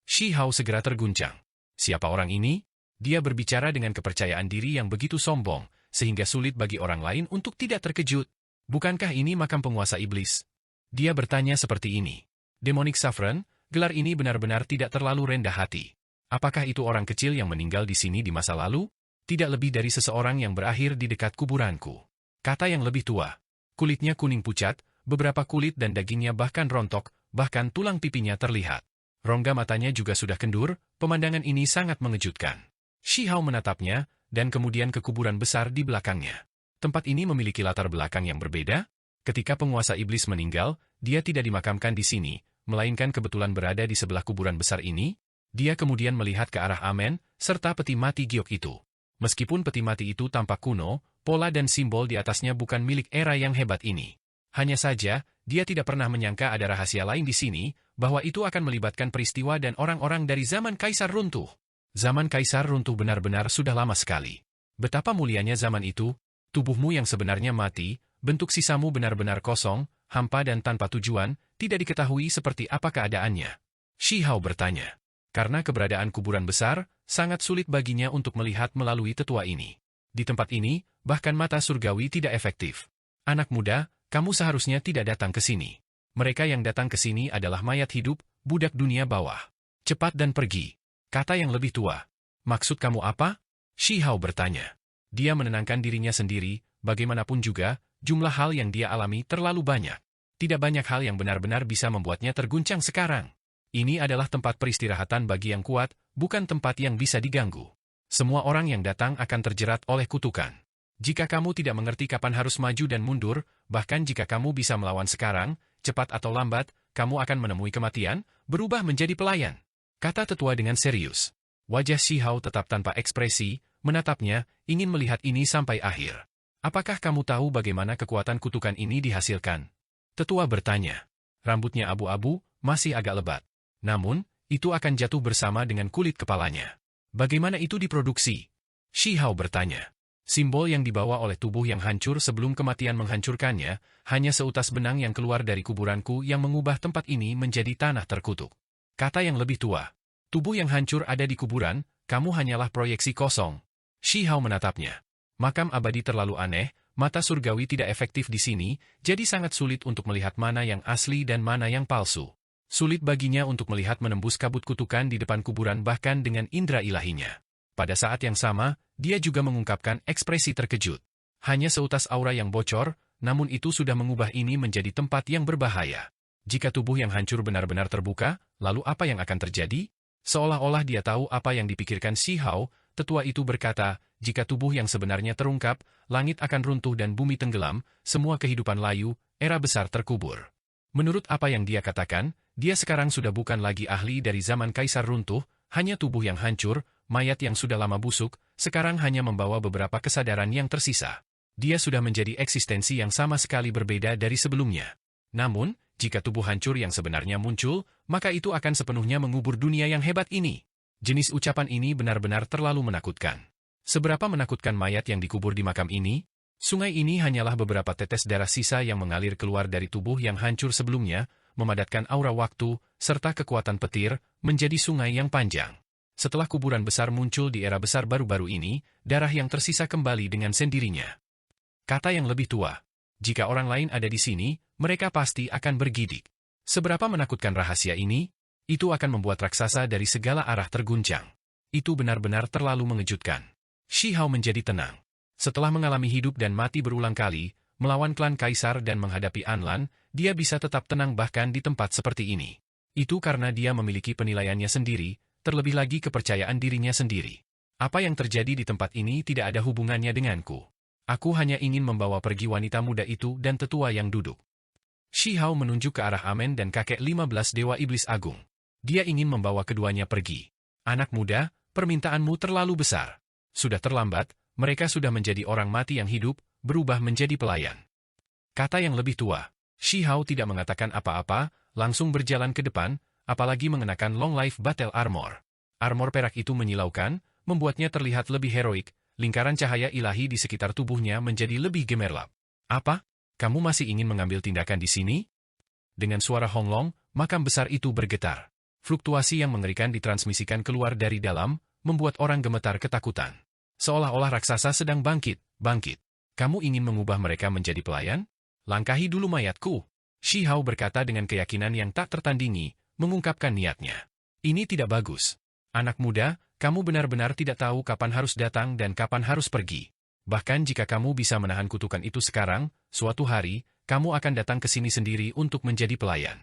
Shi Hao segera terguncang. Siapa orang ini? Dia berbicara dengan kepercayaan diri yang begitu sombong, sehingga sulit bagi orang lain untuk tidak terkejut. Bukankah ini makam penguasa iblis? Dia bertanya seperti ini. Demonic Saffron, gelar ini benar-benar tidak terlalu rendah hati. Apakah itu orang kecil yang meninggal di sini di masa lalu? Tidak lebih dari seseorang yang berakhir di dekat kuburanku. Kata yang lebih tua. Kulitnya kuning pucat, beberapa kulit dan dagingnya bahkan rontok, bahkan tulang pipinya terlihat. Rongga matanya juga sudah kendur, pemandangan ini sangat mengejutkan. Shi Hao menatapnya, dan kemudian ke kuburan besar di belakangnya. Tempat ini memiliki latar belakang yang berbeda. Ketika penguasa iblis meninggal, dia tidak dimakamkan di sini, melainkan kebetulan berada di sebelah kuburan besar ini. Dia kemudian melihat ke arah Amen, serta peti mati giok itu. Meskipun peti mati itu tampak kuno, pola dan simbol di atasnya bukan milik era yang hebat ini. Hanya saja, dia tidak pernah menyangka ada rahasia lain di sini, bahwa itu akan melibatkan peristiwa dan orang-orang dari zaman Kaisar Runtuh. Zaman Kaisar Runtuh benar-benar sudah lama sekali. Betapa mulianya zaman itu, tubuhmu yang sebenarnya mati, bentuk sisamu benar-benar kosong, hampa dan tanpa tujuan, tidak diketahui seperti apa keadaannya. Shi Hao bertanya. Karena keberadaan kuburan besar, sangat sulit baginya untuk melihat melalui tetua ini. Di tempat ini, bahkan mata surgawi tidak efektif. Anak muda, kamu seharusnya tidak datang ke sini. Mereka yang datang ke sini adalah mayat hidup, budak dunia bawah. Cepat dan pergi. Kata yang lebih tua. Maksud kamu apa? Shi Hao bertanya. Dia menenangkan dirinya sendiri, bagaimanapun juga, jumlah hal yang dia alami terlalu banyak. Tidak banyak hal yang benar-benar bisa membuatnya terguncang sekarang. Ini adalah tempat peristirahatan bagi yang kuat, bukan tempat yang bisa diganggu. Semua orang yang datang akan terjerat oleh kutukan. Jika kamu tidak mengerti kapan harus maju dan mundur, bahkan jika kamu bisa melawan sekarang, cepat atau lambat, kamu akan menemui kematian, berubah menjadi pelayan. Kata tetua dengan serius. Wajah Shi Hao tetap tanpa ekspresi, menatapnya, ingin melihat ini sampai akhir. Apakah kamu tahu bagaimana kekuatan kutukan ini dihasilkan? Tetua bertanya. Rambutnya abu-abu, masih agak lebat. Namun, itu akan jatuh bersama dengan kulit kepalanya. Bagaimana itu diproduksi? Shi Hao bertanya. Simbol yang dibawa oleh tubuh yang hancur sebelum kematian menghancurkannya, hanya seutas benang yang keluar dari kuburanku yang mengubah tempat ini menjadi tanah terkutuk. Kata yang lebih tua. Tubuh yang hancur ada di kuburan, kamu hanyalah proyeksi kosong. Shi Hao menatapnya. Makam abadi terlalu aneh, mata surgawi tidak efektif di sini, jadi sangat sulit untuk melihat mana yang asli dan mana yang palsu. Sulit baginya untuk melihat menembus kabut kutukan di depan kuburan bahkan dengan indera ilahinya. Pada saat yang sama, dia juga mengungkapkan ekspresi terkejut. Hanya seutas aura yang bocor, namun itu sudah mengubah ini menjadi tempat yang berbahaya. Jika tubuh yang hancur benar-benar terbuka, lalu apa yang akan terjadi? Seolah-olah dia tahu apa yang dipikirkan Shi Hao, tetua itu berkata, jika tubuh yang sebenarnya terungkap, langit akan runtuh dan bumi tenggelam, semua kehidupan layu, era besar terkubur. Menurut apa yang dia katakan, dia sekarang sudah bukan lagi ahli dari zaman Kaisar Runtuh, hanya tubuh yang hancur, mayat yang sudah lama busuk, sekarang hanya membawa beberapa kesadaran yang tersisa. Dia sudah menjadi eksistensi yang sama sekali berbeda dari sebelumnya. Namun, jika tubuh hancur yang sebenarnya muncul, maka itu akan sepenuhnya mengubur dunia yang hebat ini. Jenis ucapan ini benar-benar terlalu menakutkan. Seberapa menakutkan mayat yang dikubur di makam ini? Sungai ini hanyalah beberapa tetes darah sisa yang mengalir keluar dari tubuh yang hancur sebelumnya, memadatkan aura waktu, serta kekuatan petir, menjadi sungai yang panjang. Setelah kuburan besar muncul di era besar baru-baru ini, darah yang tersisa kembali dengan sendirinya. Kata yang lebih tua. Jika orang lain ada di sini, mereka pasti akan bergidik. Seberapa menakutkan rahasia ini? Itu akan membuat raksasa dari segala arah terguncang. Itu benar-benar terlalu mengejutkan. Shi Hao menjadi tenang. Setelah mengalami hidup dan mati berulang kali, melawan klan kaisar dan menghadapi Anlan, dia bisa tetap tenang bahkan di tempat seperti ini. Itu karena dia memiliki penilaiannya sendiri, terlebih lagi kepercayaan dirinya sendiri. Apa yang terjadi di tempat ini tidak ada hubungannya denganku. Aku hanya ingin membawa pergi wanita muda itu dan tetua yang duduk. Shi Hao menunjuk ke arah Amen dan kakek 15 Dewa Iblis Agung. Dia ingin membawa keduanya pergi. Anak muda, permintaanmu terlalu besar. Sudah terlambat, mereka sudah menjadi orang mati yang hidup, berubah menjadi pelayan. Kata yang lebih tua. Shi Hao tidak mengatakan apa-apa, langsung berjalan ke depan, apalagi mengenakan long life battle armor. Armor perak itu menyilaukan, membuatnya terlihat lebih heroik, lingkaran cahaya ilahi di sekitar tubuhnya menjadi lebih gemerlap. Apa? Kamu masih ingin mengambil tindakan di sini? Dengan suara honglong, makam besar itu bergetar. Fluktuasi yang mengerikan ditransmisikan keluar dari dalam, membuat orang gemetar ketakutan. Seolah-olah raksasa sedang bangkit. Kamu ingin mengubah mereka menjadi pelayan? Langkahi dulu mayatku. Shi Hao berkata dengan keyakinan yang tak tertandingi, mengungkapkan niatnya. Ini tidak bagus. Anak muda, kamu benar-benar tidak tahu kapan harus datang dan kapan harus pergi. Bahkan jika kamu bisa menahan kutukan itu sekarang, suatu hari, kamu akan datang ke sini sendiri untuk menjadi pelayan.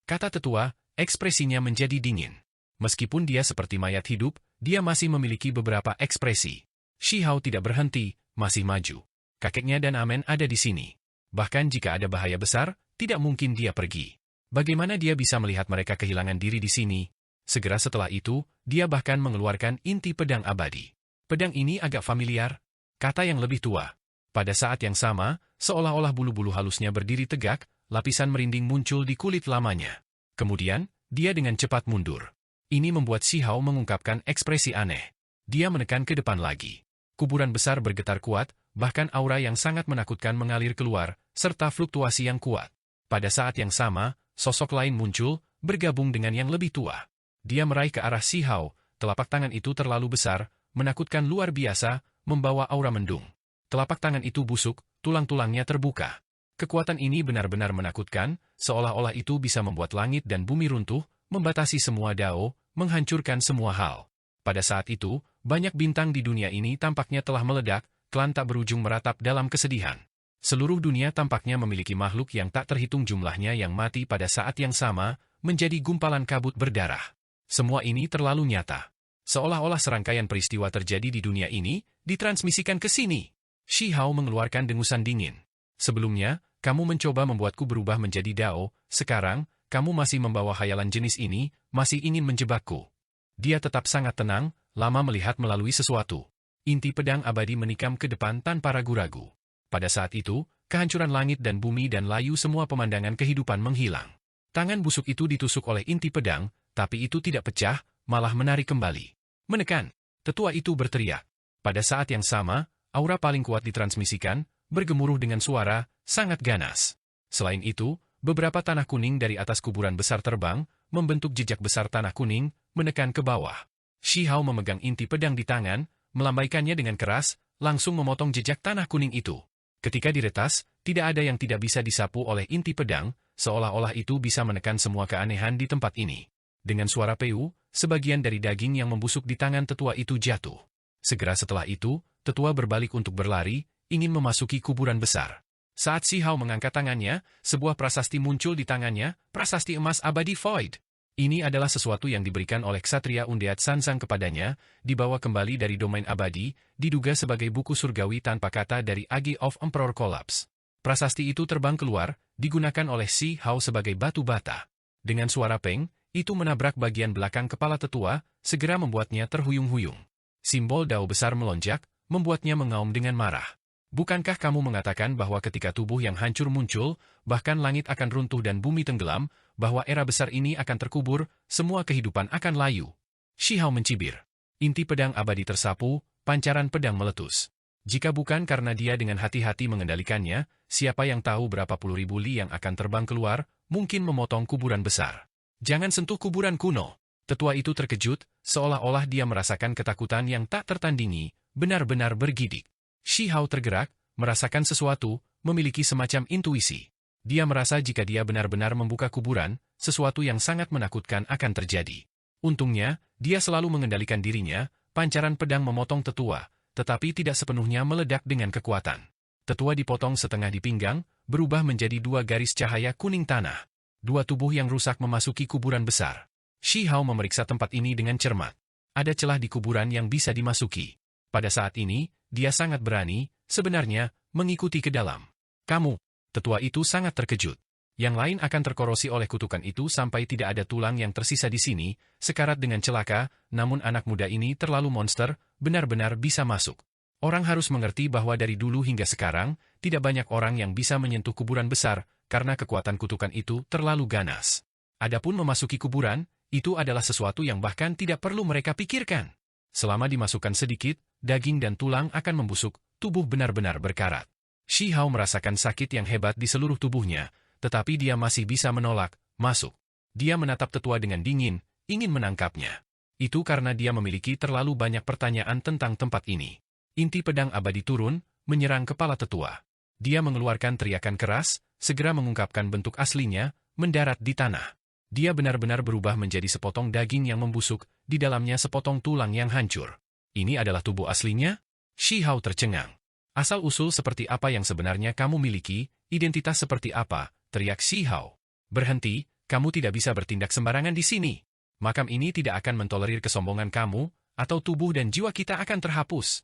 Kata tetua, ekspresinya menjadi dingin. Meskipun dia seperti mayat hidup, dia masih memiliki beberapa ekspresi. Shi Hao tidak berhenti, masih maju. Kakeknya dan Amen ada di sini. Bahkan jika ada bahaya besar, tidak mungkin dia pergi. Bagaimana dia bisa melihat mereka kehilangan diri di sini? Segera setelah itu, dia bahkan mengeluarkan inti pedang abadi. Pedang ini agak familiar, kata yang lebih tua. Pada saat yang sama, seolah-olah bulu-bulu halusnya berdiri tegak, lapisan merinding muncul di kulit lamanya. Kemudian, dia dengan cepat mundur. Ini membuat Shi Hao mengungkapkan ekspresi aneh. Dia menekan ke depan lagi. Kuburan besar bergetar kuat, bahkan aura yang sangat menakutkan mengalir keluar, serta fluktuasi yang kuat. Pada saat yang sama, sosok lain muncul, bergabung dengan yang lebih tua. Dia meraih ke arah Shi Hao, telapak tangan itu terlalu besar, menakutkan luar biasa, membawa aura mendung. Telapak tangan itu busuk, tulang-tulangnya terbuka. Kekuatan ini benar-benar menakutkan, seolah-olah itu bisa membuat langit dan bumi runtuh, membatasi semua dao, menghancurkan semua hal. Pada saat itu, banyak bintang di dunia ini tampaknya telah meledak, klan tak berujung meratap dalam kesedihan. Seluruh dunia tampaknya memiliki makhluk yang tak terhitung jumlahnya yang mati pada saat yang sama, menjadi gumpalan kabut berdarah. Semua ini terlalu nyata. Seolah-olah serangkaian peristiwa terjadi di dunia ini, ditransmisikan ke sini. Shi Hao mengeluarkan dengusan dingin. Sebelumnya, kamu mencoba membuatku berubah menjadi dao, sekarang, kamu masih membawa khayalan jenis ini, masih ingin menjebakku. Dia tetap sangat tenang, lama melihat melalui sesuatu. Inti pedang abadi menikam ke depan tanpa ragu-ragu. Pada saat itu, kehancuran langit dan bumi dan layu semua pemandangan kehidupan menghilang. Tangan busuk itu ditusuk oleh inti pedang, tapi itu tidak pecah, malah menarik kembali. Menekan, tetua itu berteriak. Pada saat yang sama, aura paling kuat ditransmisikan, bergemuruh dengan suara, sangat ganas. Selain itu, beberapa tanah kuning dari atas kuburan besar terbang, membentuk jejak besar tanah kuning, menekan ke bawah. Shi Hao memegang inti pedang di tangan, melambaikannya dengan keras, langsung memotong jejak tanah kuning itu. Ketika diretas, tidak ada yang tidak bisa disapu oleh inti pedang, seolah-olah itu bisa menekan semua keanehan di tempat ini. Dengan suara peu, sebagian dari daging yang membusuk di tangan tetua itu jatuh. Segera setelah itu, tetua berbalik untuk berlari, ingin memasuki kuburan besar. Saat Shi Hao mengangkat tangannya, sebuah prasasti muncul di tangannya, prasasti emas abadi Void. Ini adalah sesuatu yang diberikan oleh Ksatria Undead Sansang kepadanya, dibawa kembali dari domain abadi, diduga sebagai buku surgawi tanpa kata dari Age of Emperor Collapse. Prasasti itu terbang keluar, digunakan oleh Shi Hao sebagai batu bata. Dengan suara peng, itu menabrak bagian belakang kepala tetua, segera membuatnya terhuyung-huyung. Simbol dao besar melonjak, membuatnya mengaum dengan marah. Bukankah kamu mengatakan bahwa ketika tubuh yang hancur muncul, bahkan langit akan runtuh dan bumi tenggelam, bahwa era besar ini akan terkubur, semua kehidupan akan layu? Shi Hao mencibir. Inti pedang abadi tersapu, pancaran pedang meletus. Jika bukan karena dia dengan hati-hati mengendalikannya, siapa yang tahu berapa puluh ribu li yang akan terbang keluar, mungkin memotong kuburan besar. Jangan sentuh kuburan kuno. Tetua itu terkejut, seolah-olah dia merasakan ketakutan yang tak tertandingi, benar-benar bergidik. Shi Hao tergerak, merasakan sesuatu, memiliki semacam intuisi. Dia merasa jika dia benar-benar membuka kuburan, sesuatu yang sangat menakutkan akan terjadi. Untungnya, dia selalu mengendalikan dirinya, pancaran pedang memotong tetua, tetapi tidak sepenuhnya meledak dengan kekuatan. Tetua dipotong setengah di pinggang, berubah menjadi dua garis cahaya kuning tanah. Dua tubuh yang rusak memasuki kuburan besar. Shi Hao memeriksa tempat ini dengan cermat. Ada celah di kuburan yang bisa dimasuki. Pada saat ini, dia sangat berani, sebenarnya, mengikuti ke dalam. Kamu, tetua itu sangat terkejut. Yang lain akan terkorosi oleh kutukan itu sampai tidak ada tulang yang tersisa di sini, sekarat dengan celaka, namun anak muda ini terlalu monster, benar-benar bisa masuk. Orang harus mengerti bahwa dari dulu hingga sekarang, tidak banyak orang yang bisa menyentuh kuburan besar, karena kekuatan kutukan itu terlalu ganas. Adapun memasuki kuburan, itu adalah sesuatu yang bahkan tidak perlu mereka pikirkan. Selama dimasukkan sedikit, daging dan tulang akan membusuk, tubuh benar-benar berkarat. Shi Hao merasakan sakit yang hebat di seluruh tubuhnya, tetapi dia masih bisa menolak, masuk. Dia menatap tetua dengan dingin, ingin menangkapnya. Itu karena dia memiliki terlalu banyak pertanyaan tentang tempat ini. Inti pedang abadi turun, menyerang kepala tetua. Dia mengeluarkan teriakan keras, segera mengungkapkan bentuk aslinya, mendarat di tanah. Dia benar-benar berubah menjadi sepotong daging yang membusuk, di dalamnya sepotong tulang yang hancur. Ini adalah tubuh aslinya? Shi Hao tercengang. Asal-usul seperti apa yang sebenarnya kamu miliki, identitas seperti apa? Teriak Shi Hao. Berhenti, kamu tidak bisa bertindak sembarangan di sini. Makam ini tidak akan mentolerir kesombongan kamu, atau tubuh dan jiwa kita akan terhapus.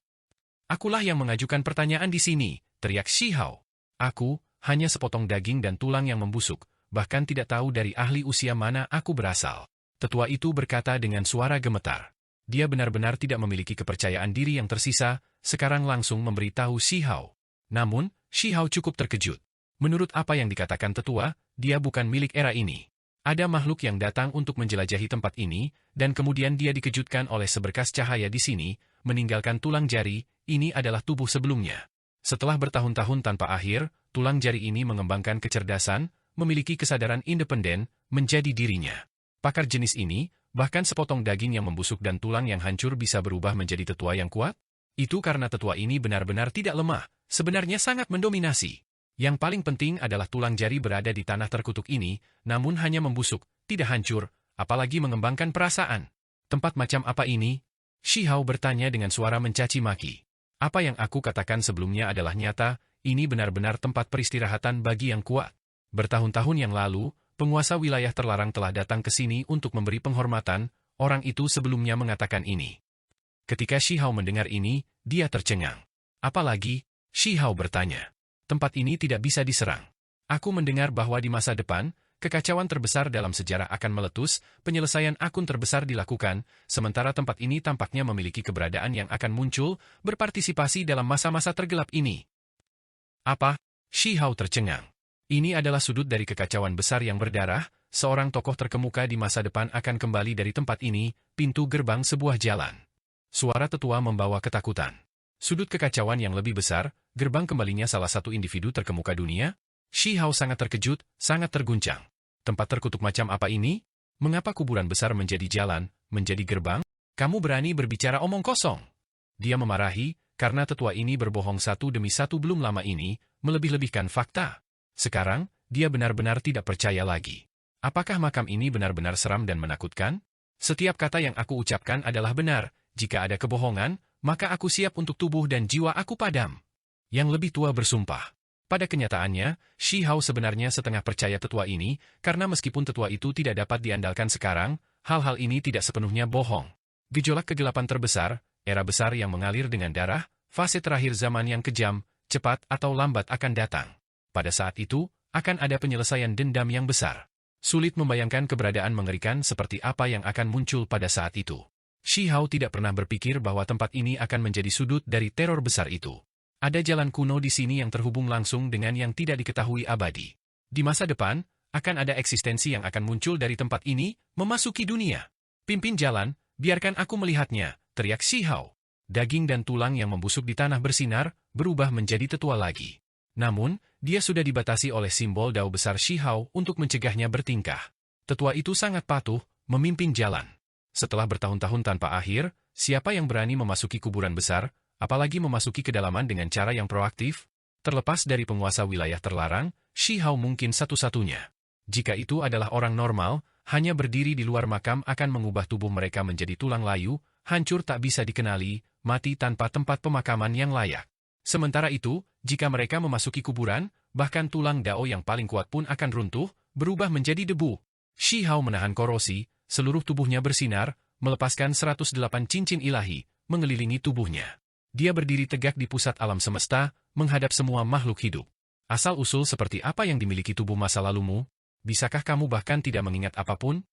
Akulah yang mengajukan pertanyaan di sini, teriak Shi Hao. Aku, hanya sepotong daging dan tulang yang membusuk, bahkan tidak tahu dari ahli usia mana aku berasal. Tetua itu berkata dengan suara gemetar. Dia benar-benar tidak memiliki kepercayaan diri yang tersisa, sekarang langsung memberitahu Shi Hao. Namun, Shi Hao cukup terkejut. Menurut apa yang dikatakan tetua, dia bukan milik era ini. Ada makhluk yang datang untuk menjelajahi tempat ini, dan kemudian dia dikejutkan oleh seberkas cahaya di sini, meninggalkan tulang jari, ini adalah tubuh sebelumnya. Setelah bertahun-tahun tanpa akhir, tulang jari ini mengembangkan kecerdasan, memiliki kesadaran independen, menjadi dirinya. Pakar jenis ini, bahkan sepotong daging yang membusuk dan tulang yang hancur bisa berubah menjadi tetua yang kuat? Itu karena tetua ini benar-benar tidak lemah, sebenarnya sangat mendominasi. Yang paling penting adalah tulang jari berada di tanah terkutuk ini, namun hanya membusuk, tidak hancur, apalagi mengembangkan perasaan. Tempat macam apa ini? Shi Hao bertanya dengan suara mencaci maki. Apa yang aku katakan sebelumnya adalah nyata, ini benar-benar tempat peristirahatan bagi yang kuat. Bertahun-tahun yang lalu, penguasa wilayah terlarang telah datang ke sini untuk memberi penghormatan, orang itu sebelumnya mengatakan ini. Ketika Shi Hao mendengar ini, dia tercengang. Apalagi, Shi Hao bertanya. Tempat ini tidak bisa diserang. Aku mendengar bahwa di masa depan, kekacauan terbesar dalam sejarah akan meletus, penyelesaian akun terbesar dilakukan, sementara tempat ini tampaknya memiliki keberadaan yang akan muncul, berpartisipasi dalam masa-masa tergelap ini. Apa? Shi Hao tercengang. Ini adalah sudut dari kekacauan besar yang berdarah, seorang tokoh terkemuka di masa depan akan kembali dari tempat ini, pintu gerbang sebuah jalan. Suara tetua membawa ketakutan. Sudut kekacauan yang lebih besar, gerbang kembalinya salah satu individu terkemuka dunia? Shi Hao sangat terkejut, sangat terguncang. Tempat terkutuk macam apa ini? Mengapa kuburan besar menjadi jalan, menjadi gerbang? Kamu berani berbicara omong kosong? Dia memarahi, karena tetua ini berbohong satu demi satu belum lama ini, melebih-lebihkan fakta. Sekarang, dia benar-benar tidak percaya lagi. Apakah makam ini benar-benar seram dan menakutkan? Setiap kata yang aku ucapkan adalah benar, jika ada kebohongan, maka aku siap untuk tubuh dan jiwa aku padam. Yang lebih tua bersumpah. Pada kenyataannya, Shi Hao sebenarnya setengah percaya tetua ini, karena meskipun tetua itu tidak dapat diandalkan sekarang, hal-hal ini tidak sepenuhnya bohong. Gejolak kegelapan terbesar, era besar yang mengalir dengan darah, fase terakhir zaman yang kejam, cepat atau lambat akan datang. Pada saat itu, akan ada penyelesaian dendam yang besar. Sulit membayangkan keberadaan mengerikan seperti apa yang akan muncul pada saat itu. Shi Hao tidak pernah berpikir bahwa tempat ini akan menjadi sudut dari teror besar itu. Ada jalan kuno di sini yang terhubung langsung dengan yang tidak diketahui abadi. Di masa depan, akan ada eksistensi yang akan muncul dari tempat ini, memasuki dunia. Pimpin jalan, biarkan aku melihatnya, teriak Shi Hao. Daging dan tulang yang membusuk di tanah bersinar, berubah menjadi tetua lagi. Namun, dia sudah dibatasi oleh simbol dao besar Shi Hao untuk mencegahnya bertingkah. Tetua itu sangat patuh, memimpin jalan. Setelah bertahun-tahun tanpa akhir, siapa yang berani memasuki kuburan besar, apalagi memasuki kedalaman dengan cara yang proaktif? Terlepas dari penguasa wilayah terlarang, Shi Hao mungkin satu-satunya. Jika itu adalah orang normal, hanya berdiri di luar makam akan mengubah tubuh mereka menjadi tulang layu, hancur tak bisa dikenali, mati tanpa tempat pemakaman yang layak. Sementara itu, jika mereka memasuki kuburan, bahkan tulang dao yang paling kuat pun akan runtuh, berubah menjadi debu. Shi Hao menahan korosi, seluruh tubuhnya bersinar, melepaskan 108 cincin ilahi, mengelilingi tubuhnya. Dia berdiri tegak di pusat alam semesta, menghadap semua makhluk hidup. Asal-usul seperti apa yang dimiliki tubuh masa lalumu? Bisakah kamu bahkan tidak mengingat apapun?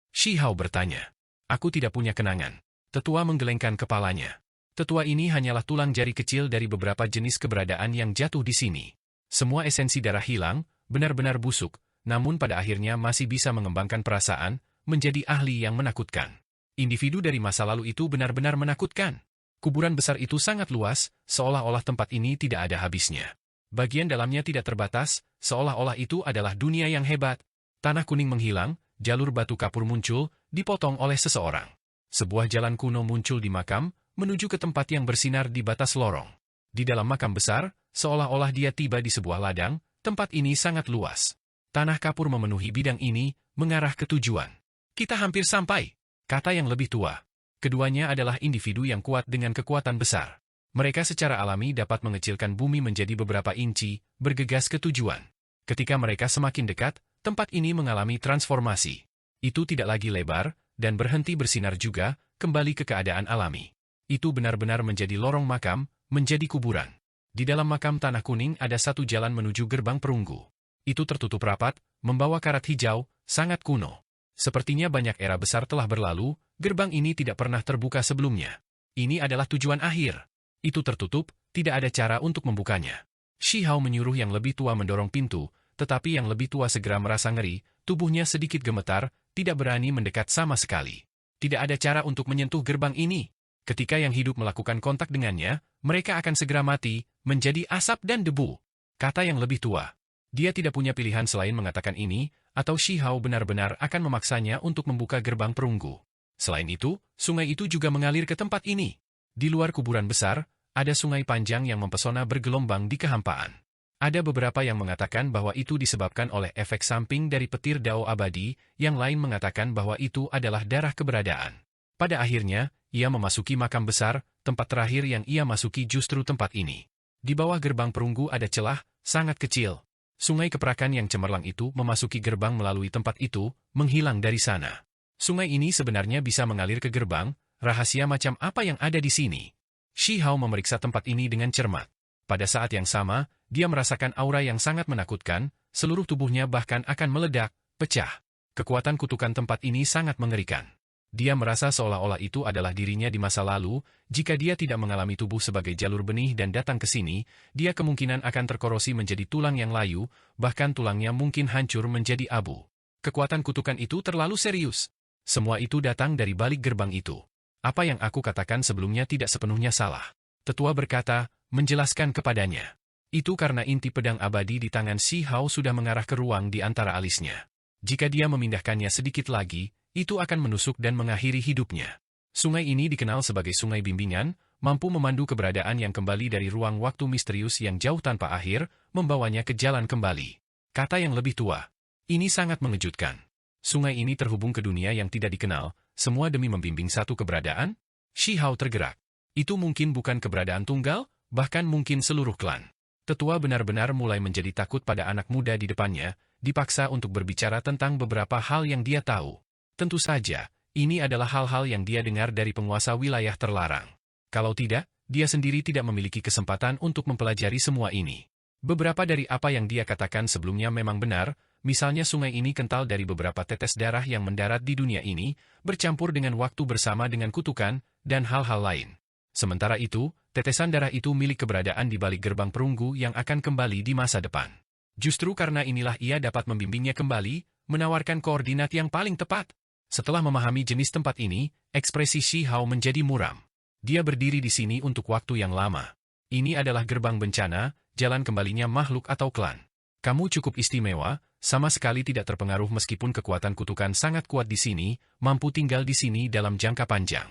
Shi Hao bertanya. Aku tidak punya kenangan. Tetua menggelengkan kepalanya. Tetua ini hanyalah tulang jari kecil dari beberapa jenis keberadaan yang jatuh di sini. Semua esensi darah hilang, benar-benar busuk, namun pada akhirnya masih bisa mengembangkan perasaan, menjadi ahli yang menakutkan. Individu dari masa lalu itu benar-benar menakutkan. Kuburan besar itu sangat luas, seolah-olah tempat ini tidak ada habisnya. Bagian dalamnya tidak terbatas, seolah-olah itu adalah dunia yang hebat. Tanah kuning menghilang, jalur batu kapur muncul, dipotong oleh seseorang. Sebuah jalan kuno muncul di makam, menuju ke tempat yang bersinar di batas lorong. Di dalam makam besar, seolah-olah dia tiba di sebuah ladang, tempat ini sangat luas. Tanah kapur memenuhi bidang ini, mengarah ke tujuan. Kita hampir sampai, kata yang lebih tua. Keduanya adalah individu yang kuat dengan kekuatan besar. Mereka secara alami dapat mengecilkan bumi menjadi beberapa inci, bergegas ke tujuan. Ketika mereka semakin dekat, tempat ini mengalami transformasi. Itu tidak lagi lebar, dan berhenti bersinar juga, kembali ke keadaan alami. Itu benar-benar menjadi lorong makam, menjadi kuburan. Di dalam makam tanah kuning ada satu jalan menuju gerbang perunggu. Itu tertutup rapat, membawa karat hijau, sangat kuno. Sepertinya banyak era besar telah berlalu, gerbang ini tidak pernah terbuka sebelumnya. Ini adalah tujuan akhir. Itu tertutup, tidak ada cara untuk membukanya. Shi Hao menyuruh yang lebih tua mendorong pintu, tetapi yang lebih tua segera merasa ngeri, tubuhnya sedikit gemetar, tidak berani mendekat sama sekali. Tidak ada cara untuk menyentuh gerbang ini. Ketika yang hidup melakukan kontak dengannya, mereka akan segera mati, menjadi asap dan debu. Kata yang lebih tua. Dia tidak punya pilihan selain mengatakan ini, atau Shi Hao benar-benar akan memaksanya untuk membuka gerbang perunggu. Selain itu, sungai itu juga mengalir ke tempat ini. Di luar kuburan besar, ada sungai panjang yang mempesona bergelombang di kehampaan. Ada beberapa yang mengatakan bahwa itu disebabkan oleh efek samping dari petir dao abadi, yang lain mengatakan bahwa itu adalah darah keberadaan. Pada akhirnya, ia memasuki makam besar, tempat terakhir yang ia masuki justru tempat ini. Di bawah gerbang perunggu ada celah, sangat kecil. Sungai keperakan yang cemerlang itu memasuki gerbang melalui tempat itu, menghilang dari sana. Sungai ini sebenarnya bisa mengalir ke gerbang, rahasia macam apa yang ada di sini? Shi Hao memeriksa tempat ini dengan cermat. Pada saat yang sama, dia merasakan aura yang sangat menakutkan, seluruh tubuhnya bahkan akan meledak, pecah. Kekuatan kutukan tempat ini sangat mengerikan. Dia merasa seolah-olah itu adalah dirinya di masa lalu, jika dia tidak mengalami tubuh sebagai jalur benih dan datang ke sini, dia kemungkinan akan terkorosi menjadi tulang yang layu, bahkan tulangnya mungkin hancur menjadi abu. Kekuatan kutukan itu terlalu serius. Semua itu datang dari balik gerbang itu. Apa yang aku katakan sebelumnya tidak sepenuhnya salah. Tetua berkata, menjelaskan kepadanya. Itu karena inti pedang abadi di tangan Shi Hao sudah mengarah ke ruang di antara alisnya. Jika dia memindahkannya sedikit lagi, itu akan menusuk dan mengakhiri hidupnya. Sungai ini dikenal sebagai sungai bimbingan, mampu memandu keberadaan yang kembali dari ruang waktu misterius yang jauh tanpa akhir, membawanya ke jalan kembali. Kata yang lebih tua. Ini sangat mengejutkan. Sungai ini terhubung ke dunia yang tidak dikenal, semua demi membimbing satu keberadaan? Shi Hao tergerak. Itu mungkin bukan keberadaan tunggal, bahkan mungkin seluruh klan. Tetua benar-benar mulai menjadi takut pada anak muda di depannya, dipaksa untuk berbicara tentang beberapa hal yang dia tahu. Tentu saja, ini adalah hal-hal yang dia dengar dari penguasa wilayah terlarang. Kalau tidak, dia sendiri tidak memiliki kesempatan untuk mempelajari semua ini. Beberapa dari apa yang dia katakan sebelumnya memang benar, misalnya sungai ini kental dari beberapa tetes darah yang mendarat di dunia ini, bercampur dengan waktu bersama dengan kutukan, dan hal-hal lain. Sementara itu, tetesan darah itu milik keberadaan di balik gerbang perunggu yang akan kembali di masa depan. Justru karena inilah ia dapat membimbingnya kembali, menawarkan koordinat yang paling tepat. Setelah memahami jenis tempat ini, ekspresi Shi Hao menjadi muram. Dia berdiri di sini untuk waktu yang lama. Ini adalah gerbang bencana, jalan kembalinya makhluk atau klan. Kamu cukup istimewa, sama sekali tidak terpengaruh meskipun kekuatan kutukan sangat kuat di sini, mampu tinggal di sini dalam jangka panjang.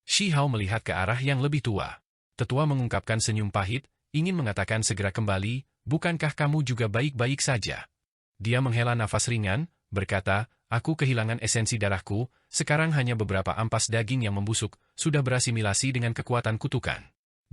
Shi Hao melihat ke arah yang lebih tua. Tetua mengungkapkan senyum pahit, ingin mengatakan segera kembali, bukankah kamu juga baik-baik saja? Dia menghela nafas ringan, berkata, aku kehilangan esensi darahku, sekarang hanya beberapa ampas daging yang membusuk, sudah berasimilasi dengan kekuatan kutukan.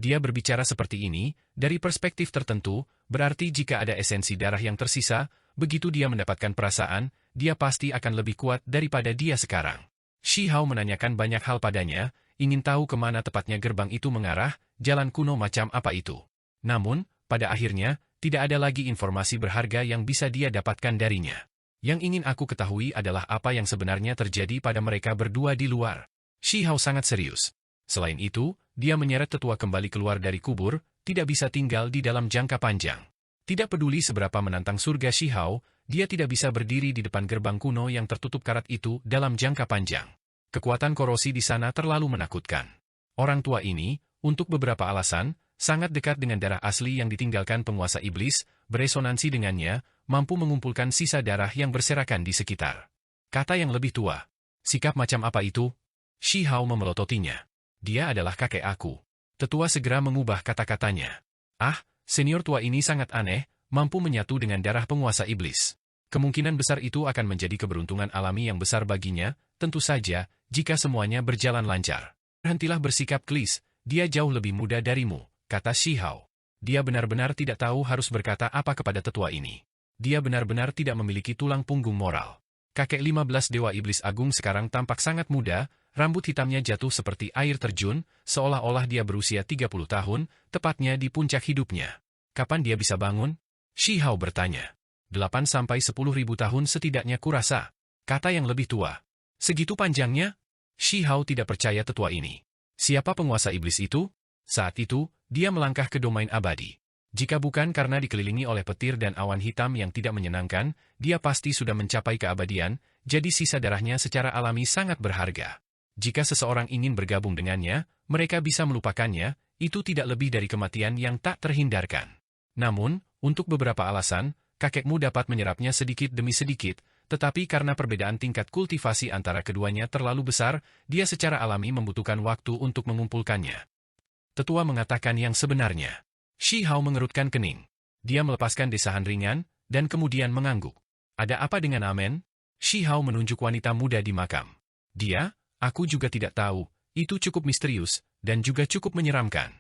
Dia berbicara seperti ini, dari perspektif tertentu, berarti jika ada esensi darah yang tersisa, begitu dia mendapatkan perasaan, dia pasti akan lebih kuat daripada dia sekarang. Shi Hao menanyakan banyak hal padanya, ingin tahu kemana tepatnya gerbang itu mengarah, jalan kuno macam apa itu. Namun, pada akhirnya, Tidak ada lagi informasi berharga yang bisa dia dapatkan darinya. Yang ingin aku ketahui adalah apa yang sebenarnya terjadi pada mereka berdua di luar. Shi Hao sangat serius. Selain itu, dia menyeret tetua kembali keluar dari kubur, tidak bisa tinggal di dalam jangka panjang. Tidak peduli seberapa menantang surga Shi Hao, dia tidak bisa berdiri di depan gerbang kuno yang tertutup karat itu dalam jangka panjang. Kekuatan korosi di sana terlalu menakutkan. Orang tua ini, untuk beberapa alasan, sangat dekat dengan darah asli yang ditinggalkan penguasa iblis, beresonansi dengannya, mampu mengumpulkan sisa darah yang berserakan di sekitar. Kata yang lebih tua. Sikap macam apa itu? Shi Hao memelototinya. Dia adalah kakek aku. Tetua segera mengubah kata-katanya. Ah, senior tua ini sangat aneh, mampu menyatu dengan darah penguasa iblis. Kemungkinan besar itu akan menjadi keberuntungan alami yang besar baginya, tentu saja, jika semuanya berjalan lancar. Berhentilah bersikap klis, dia jauh lebih muda darimu, kata Shi Hao. Dia benar-benar tidak tahu harus berkata apa kepada tetua ini. Dia benar-benar tidak memiliki tulang punggung moral. Kakek 15 Dewa Iblis Agung sekarang tampak sangat muda, rambut hitamnya jatuh seperti air terjun, seolah-olah dia berusia 30 tahun, tepatnya di puncak hidupnya. Kapan dia bisa bangun? Shi Hao bertanya. 8-10 ribu tahun setidaknya kurasa, kata yang lebih tua. Segitu panjangnya? Shi Hao tidak percaya tetua ini. Siapa penguasa iblis itu? Saat itu, dia melangkah ke domain abadi. Jika bukan karena dikelilingi oleh petir dan awan hitam yang tidak menyenangkan, dia pasti sudah mencapai keabadian, jadi sisa darahnya secara alami sangat berharga. Jika seseorang ingin bergabung dengannya, mereka bisa melupakannya, itu tidak lebih dari kematian yang tak terhindarkan. Namun, untuk beberapa alasan, kakekmu dapat menyerapnya sedikit demi sedikit, tetapi karena perbedaan tingkat kultivasi antara keduanya terlalu besar, dia secara alami membutuhkan waktu untuk mengumpulkannya. Tetua mengatakan yang sebenarnya. Shi Hao mengerutkan kening. Dia melepaskan desahan ringan, dan kemudian mengangguk. Ada apa dengan Amen? Shi Hao menunjuk wanita muda di makam. Dia, aku juga tidak tahu, itu cukup misterius, dan juga cukup menyeramkan.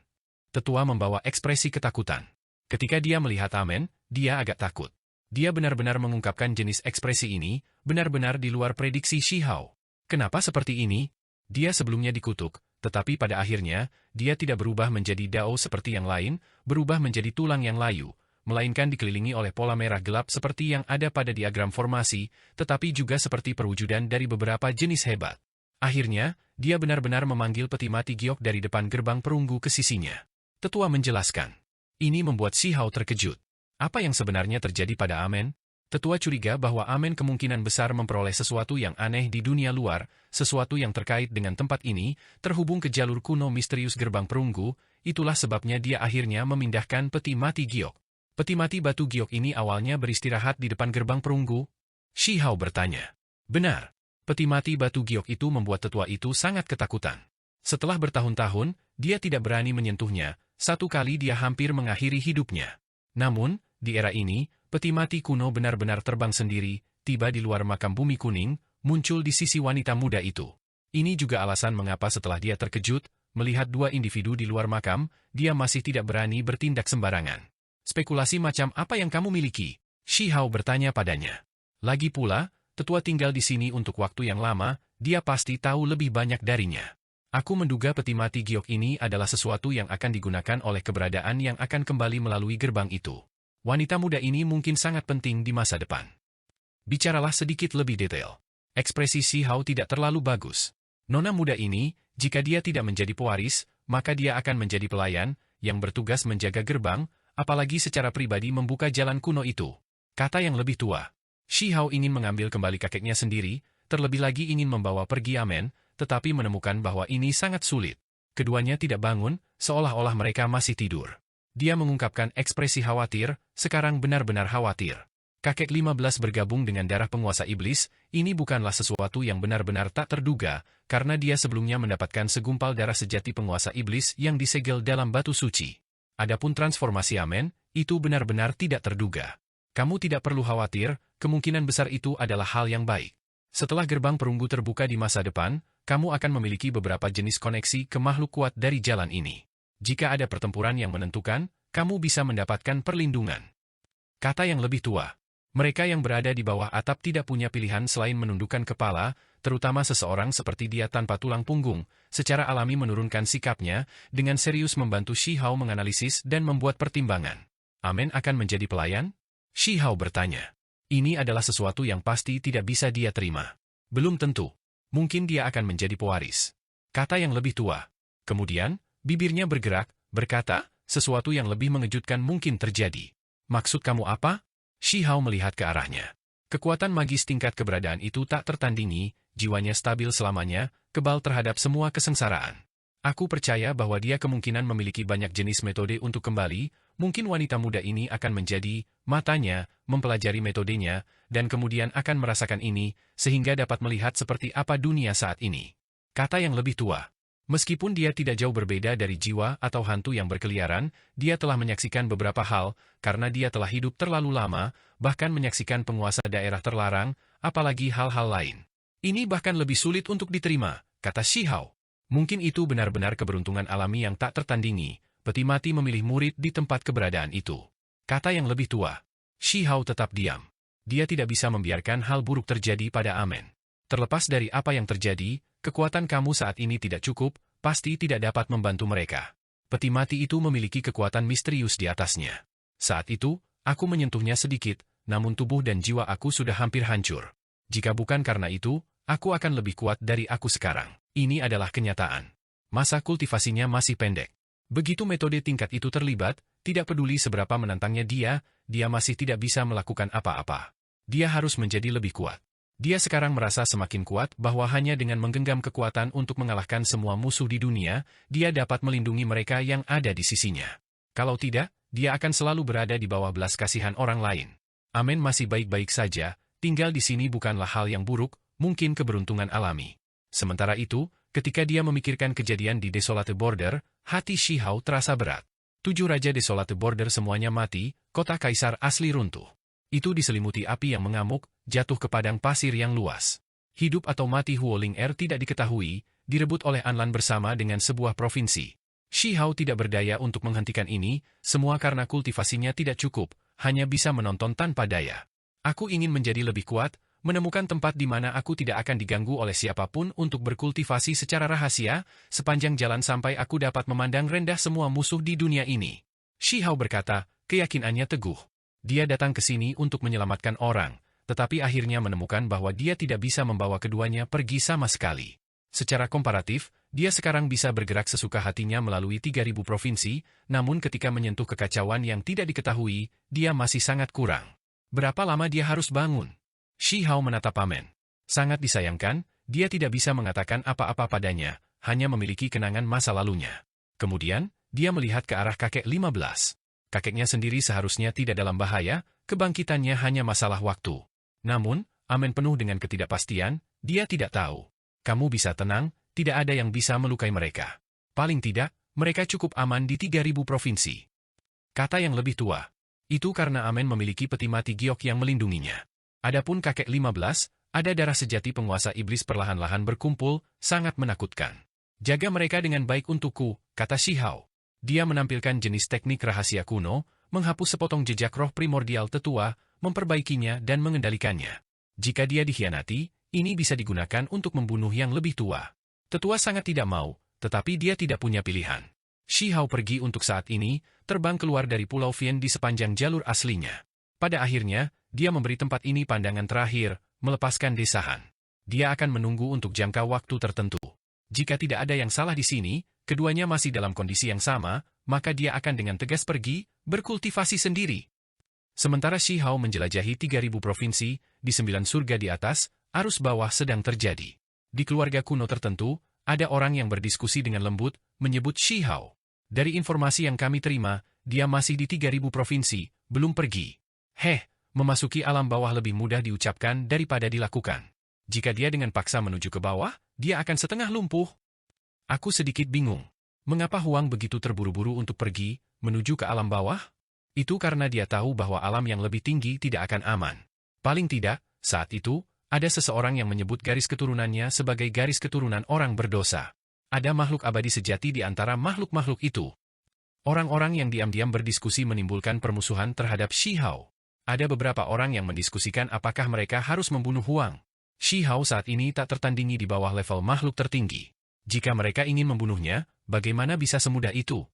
Tetua membawa ekspresi ketakutan. Ketika dia melihat Amen, dia agak takut. Dia benar-benar mengungkapkan jenis ekspresi ini, benar-benar di luar prediksi Shi Hao. Kenapa seperti ini? Dia sebelumnya dikutuk, tetapi pada akhirnya, dia tidak berubah menjadi Dao seperti yang lain, berubah menjadi tulang yang layu, melainkan dikelilingi oleh pola merah gelap seperti yang ada pada diagram formasi, tetapi juga seperti perwujudan dari beberapa jenis hebat. Akhirnya, dia benar-benar memanggil peti mati giok dari depan gerbang perunggu ke sisinya. Tetua menjelaskan. Ini membuat Shi Hao terkejut. Apa yang sebenarnya terjadi pada Amen? Tetua curiga bahwa Amen kemungkinan besar memperoleh sesuatu yang aneh di dunia luar, sesuatu yang terkait dengan tempat ini, terhubung ke jalur kuno misterius gerbang perunggu, itulah sebabnya dia akhirnya memindahkan peti mati giok. Peti mati batu giok ini awalnya beristirahat di depan gerbang perunggu? Shi Hao bertanya. Benar. Peti mati batu giok itu membuat tetua itu sangat ketakutan. Setelah bertahun-tahun, dia tidak berani menyentuhnya, satu kali dia hampir mengakhiri hidupnya. Namun, di era ini, peti mati kuno benar-benar terbang sendiri, tiba di luar makam bumi kuning, muncul di sisi wanita muda itu. Ini juga alasan mengapa setelah dia terkejut, melihat dua individu di luar makam, dia masih tidak berani bertindak sembarangan. Spekulasi macam apa yang kamu miliki? Shi Hao bertanya padanya. Lagi pula, tetua tinggal di sini untuk waktu yang lama, dia pasti tahu lebih banyak darinya. Aku menduga peti mati giok ini adalah sesuatu yang akan digunakan oleh keberadaan yang akan kembali melalui gerbang itu. Wanita muda ini mungkin sangat penting di masa depan. Bicaralah sedikit lebih detail. Ekspresi Shi Hao tidak terlalu bagus. Nona muda ini, jika dia tidak menjadi pewaris, maka dia akan menjadi pelayan, yang bertugas menjaga gerbang, apalagi secara pribadi membuka jalan kuno itu. Kata yang lebih tua. Shi Hao ingin mengambil kembali kakeknya sendiri, terlebih lagi ingin membawa pergi Amen, tetapi menemukan bahwa ini sangat sulit. Keduanya tidak bangun, seolah-olah mereka masih tidur. Dia mengungkapkan ekspresi khawatir, sekarang benar-benar khawatir. Kakek 15 bergabung dengan darah penguasa iblis, ini bukanlah sesuatu yang benar-benar tak terduga, karena dia sebelumnya mendapatkan segumpal darah sejati penguasa iblis yang disegel dalam batu suci. Adapun transformasi Amen, itu benar-benar tidak terduga. Kamu tidak perlu khawatir, kemungkinan besar itu adalah hal yang baik. Setelah gerbang perunggu terbuka di masa depan, kamu akan memiliki beberapa jenis koneksi ke makhluk kuat dari jalan ini. Jika ada pertempuran yang menentukan, kamu bisa mendapatkan perlindungan. Kata yang lebih tua. Mereka yang berada di bawah atap tidak punya pilihan selain menundukkan kepala, terutama seseorang seperti dia tanpa tulang punggung, secara alami menurunkan sikapnya, dengan serius membantu Shi Hao menganalisis dan membuat pertimbangan. Amen akan menjadi pelayan? Shi Hao bertanya. Ini adalah sesuatu yang pasti tidak bisa dia terima. Belum tentu. Mungkin dia akan menjadi pewaris. Kata yang lebih tua. Kemudian, bibirnya bergerak, berkata, sesuatu yang lebih mengejutkan mungkin terjadi. Maksud kamu apa? Shi Hao melihat ke arahnya. Kekuatan magis tingkat keberadaan itu tak tertandingi, jiwanya stabil selamanya, kebal terhadap semua kesengsaraan. Aku percaya bahwa dia kemungkinan memiliki banyak jenis metode untuk kembali, mungkin wanita muda ini akan menjadi, matanya, mempelajari metodenya, dan kemudian akan merasakan ini, sehingga dapat melihat seperti apa dunia saat ini. Kata yang lebih tua. Meskipun dia tidak jauh berbeda dari jiwa atau hantu yang berkeliaran, dia telah menyaksikan beberapa hal, karena dia telah hidup terlalu lama, bahkan menyaksikan penguasa daerah terlarang, apalagi hal-hal lain. Ini bahkan lebih sulit untuk diterima, kata Shi Hao. Mungkin itu benar-benar keberuntungan alami yang tak tertandingi, peti mati memilih murid di tempat keberadaan itu. Kata yang lebih tua. Shi Hao tetap diam. Dia tidak bisa membiarkan hal buruk terjadi pada Amen. Terlepas dari apa yang terjadi, kekuatan kamu saat ini tidak cukup, pasti tidak dapat membantu mereka. Peti mati itu memiliki kekuatan misterius di atasnya. Saat itu, aku menyentuhnya sedikit, namun tubuh dan jiwa aku sudah hampir hancur. Jika bukan karena itu, aku akan lebih kuat dari aku sekarang. Ini adalah kenyataan. Masa kultivasinya masih pendek. Begitu metode tingkat itu terlibat, tidak peduli seberapa menantangnya dia masih tidak bisa melakukan apa-apa. Dia harus menjadi lebih kuat. Dia sekarang merasa semakin kuat bahwa hanya dengan menggenggam kekuatan untuk mengalahkan semua musuh di dunia, dia dapat melindungi mereka yang ada di sisinya. Kalau tidak, dia akan selalu berada di bawah belas kasihan orang lain. Amen masih baik-baik saja, tinggal di sini bukanlah hal yang buruk, mungkin keberuntungan alami. Sementara itu, ketika dia memikirkan kejadian di Desolate Border, hati Shi Hao terasa berat. 7 Raja Desolate Border semuanya mati, kota Kaisar asli runtuh. Itu diselimuti api yang mengamuk, jatuh ke padang pasir yang luas. Hidup atau mati Huo Ling Er tidak diketahui, direbut oleh Anlan bersama dengan sebuah provinsi. Shi Hao tidak berdaya untuk menghentikan ini, semua karena kultivasinya tidak cukup, hanya bisa menonton tanpa daya. Aku ingin menjadi lebih kuat, menemukan tempat di mana aku tidak akan diganggu oleh siapapun untuk berkultivasi secara rahasia, sepanjang jalan sampai aku dapat memandang rendah semua musuh di dunia ini. Shi Hao berkata, keyakinannya teguh. Dia datang ke sini untuk menyelamatkan orang, tetapi akhirnya menemukan bahwa dia tidak bisa membawa keduanya pergi sama sekali. Secara komparatif, dia sekarang bisa bergerak sesuka hatinya melalui 3.000 provinsi, namun ketika menyentuh kekacauan yang tidak diketahui, dia masih sangat kurang. Berapa lama dia harus bangun? Shi Hao menatap Amen. Sangat disayangkan, dia tidak bisa mengatakan apa-apa padanya, hanya memiliki kenangan masa lalunya. Kemudian, dia melihat ke arah kakek 15. Kakeknya sendiri seharusnya tidak dalam bahaya, kebangkitannya hanya masalah waktu. Namun, Amen penuh dengan ketidakpastian, dia tidak tahu. Kamu bisa tenang, tidak ada yang bisa melukai mereka. Paling tidak, mereka cukup aman di 3.000 provinsi. Kata yang lebih tua. Itu karena Amen memiliki peti mati giok yang melindunginya. Adapun kakek 15, ada darah sejati penguasa iblis perlahan-lahan berkumpul, sangat menakutkan. Jaga mereka dengan baik untukku, kata Shi Hao. Dia menampilkan jenis teknik rahasia kuno, menghapus sepotong jejak roh primordial tetua, memperbaikinya dan mengendalikannya. Jika dia dikhianati, ini bisa digunakan untuk membunuh yang lebih tua. Tetua sangat tidak mau, tetapi dia tidak punya pilihan. Shi Hao pergi untuk saat ini, terbang keluar dari Pulau Vien di sepanjang jalur aslinya. Pada akhirnya, dia memberi tempat ini pandangan terakhir, melepaskan desahan. Dia akan menunggu untuk jangka waktu tertentu. Jika tidak ada yang salah di sini, keduanya masih dalam kondisi yang sama, maka dia akan dengan tegas pergi, berkultivasi sendiri. Sementara Shi Hao menjelajahi 3.000 provinsi, di 9 surga di atas, arus bawah sedang terjadi. Di keluarga kuno tertentu, ada orang yang berdiskusi dengan lembut, menyebut Shi Hao. Dari informasi yang kami terima, dia masih di 3.000 provinsi, belum pergi. Memasuki alam bawah lebih mudah diucapkan daripada dilakukan. Jika dia dengan paksa menuju ke bawah, dia akan setengah lumpuh. Aku sedikit bingung. Mengapa Huang begitu terburu-buru untuk pergi, menuju ke alam bawah? Itu karena dia tahu bahwa alam yang lebih tinggi tidak akan aman. Paling tidak, saat itu, ada seseorang yang menyebut garis keturunannya sebagai garis keturunan orang berdosa. Ada makhluk abadi sejati di antara makhluk-makhluk itu. Orang-orang yang diam-diam berdiskusi menimbulkan permusuhan terhadap Shi Hao. Ada beberapa orang yang mendiskusikan apakah mereka harus membunuh Huang. Shi Hao saat ini tak tertandingi di bawah level makhluk tertinggi. Jika mereka ingin membunuhnya, bagaimana bisa semudah itu?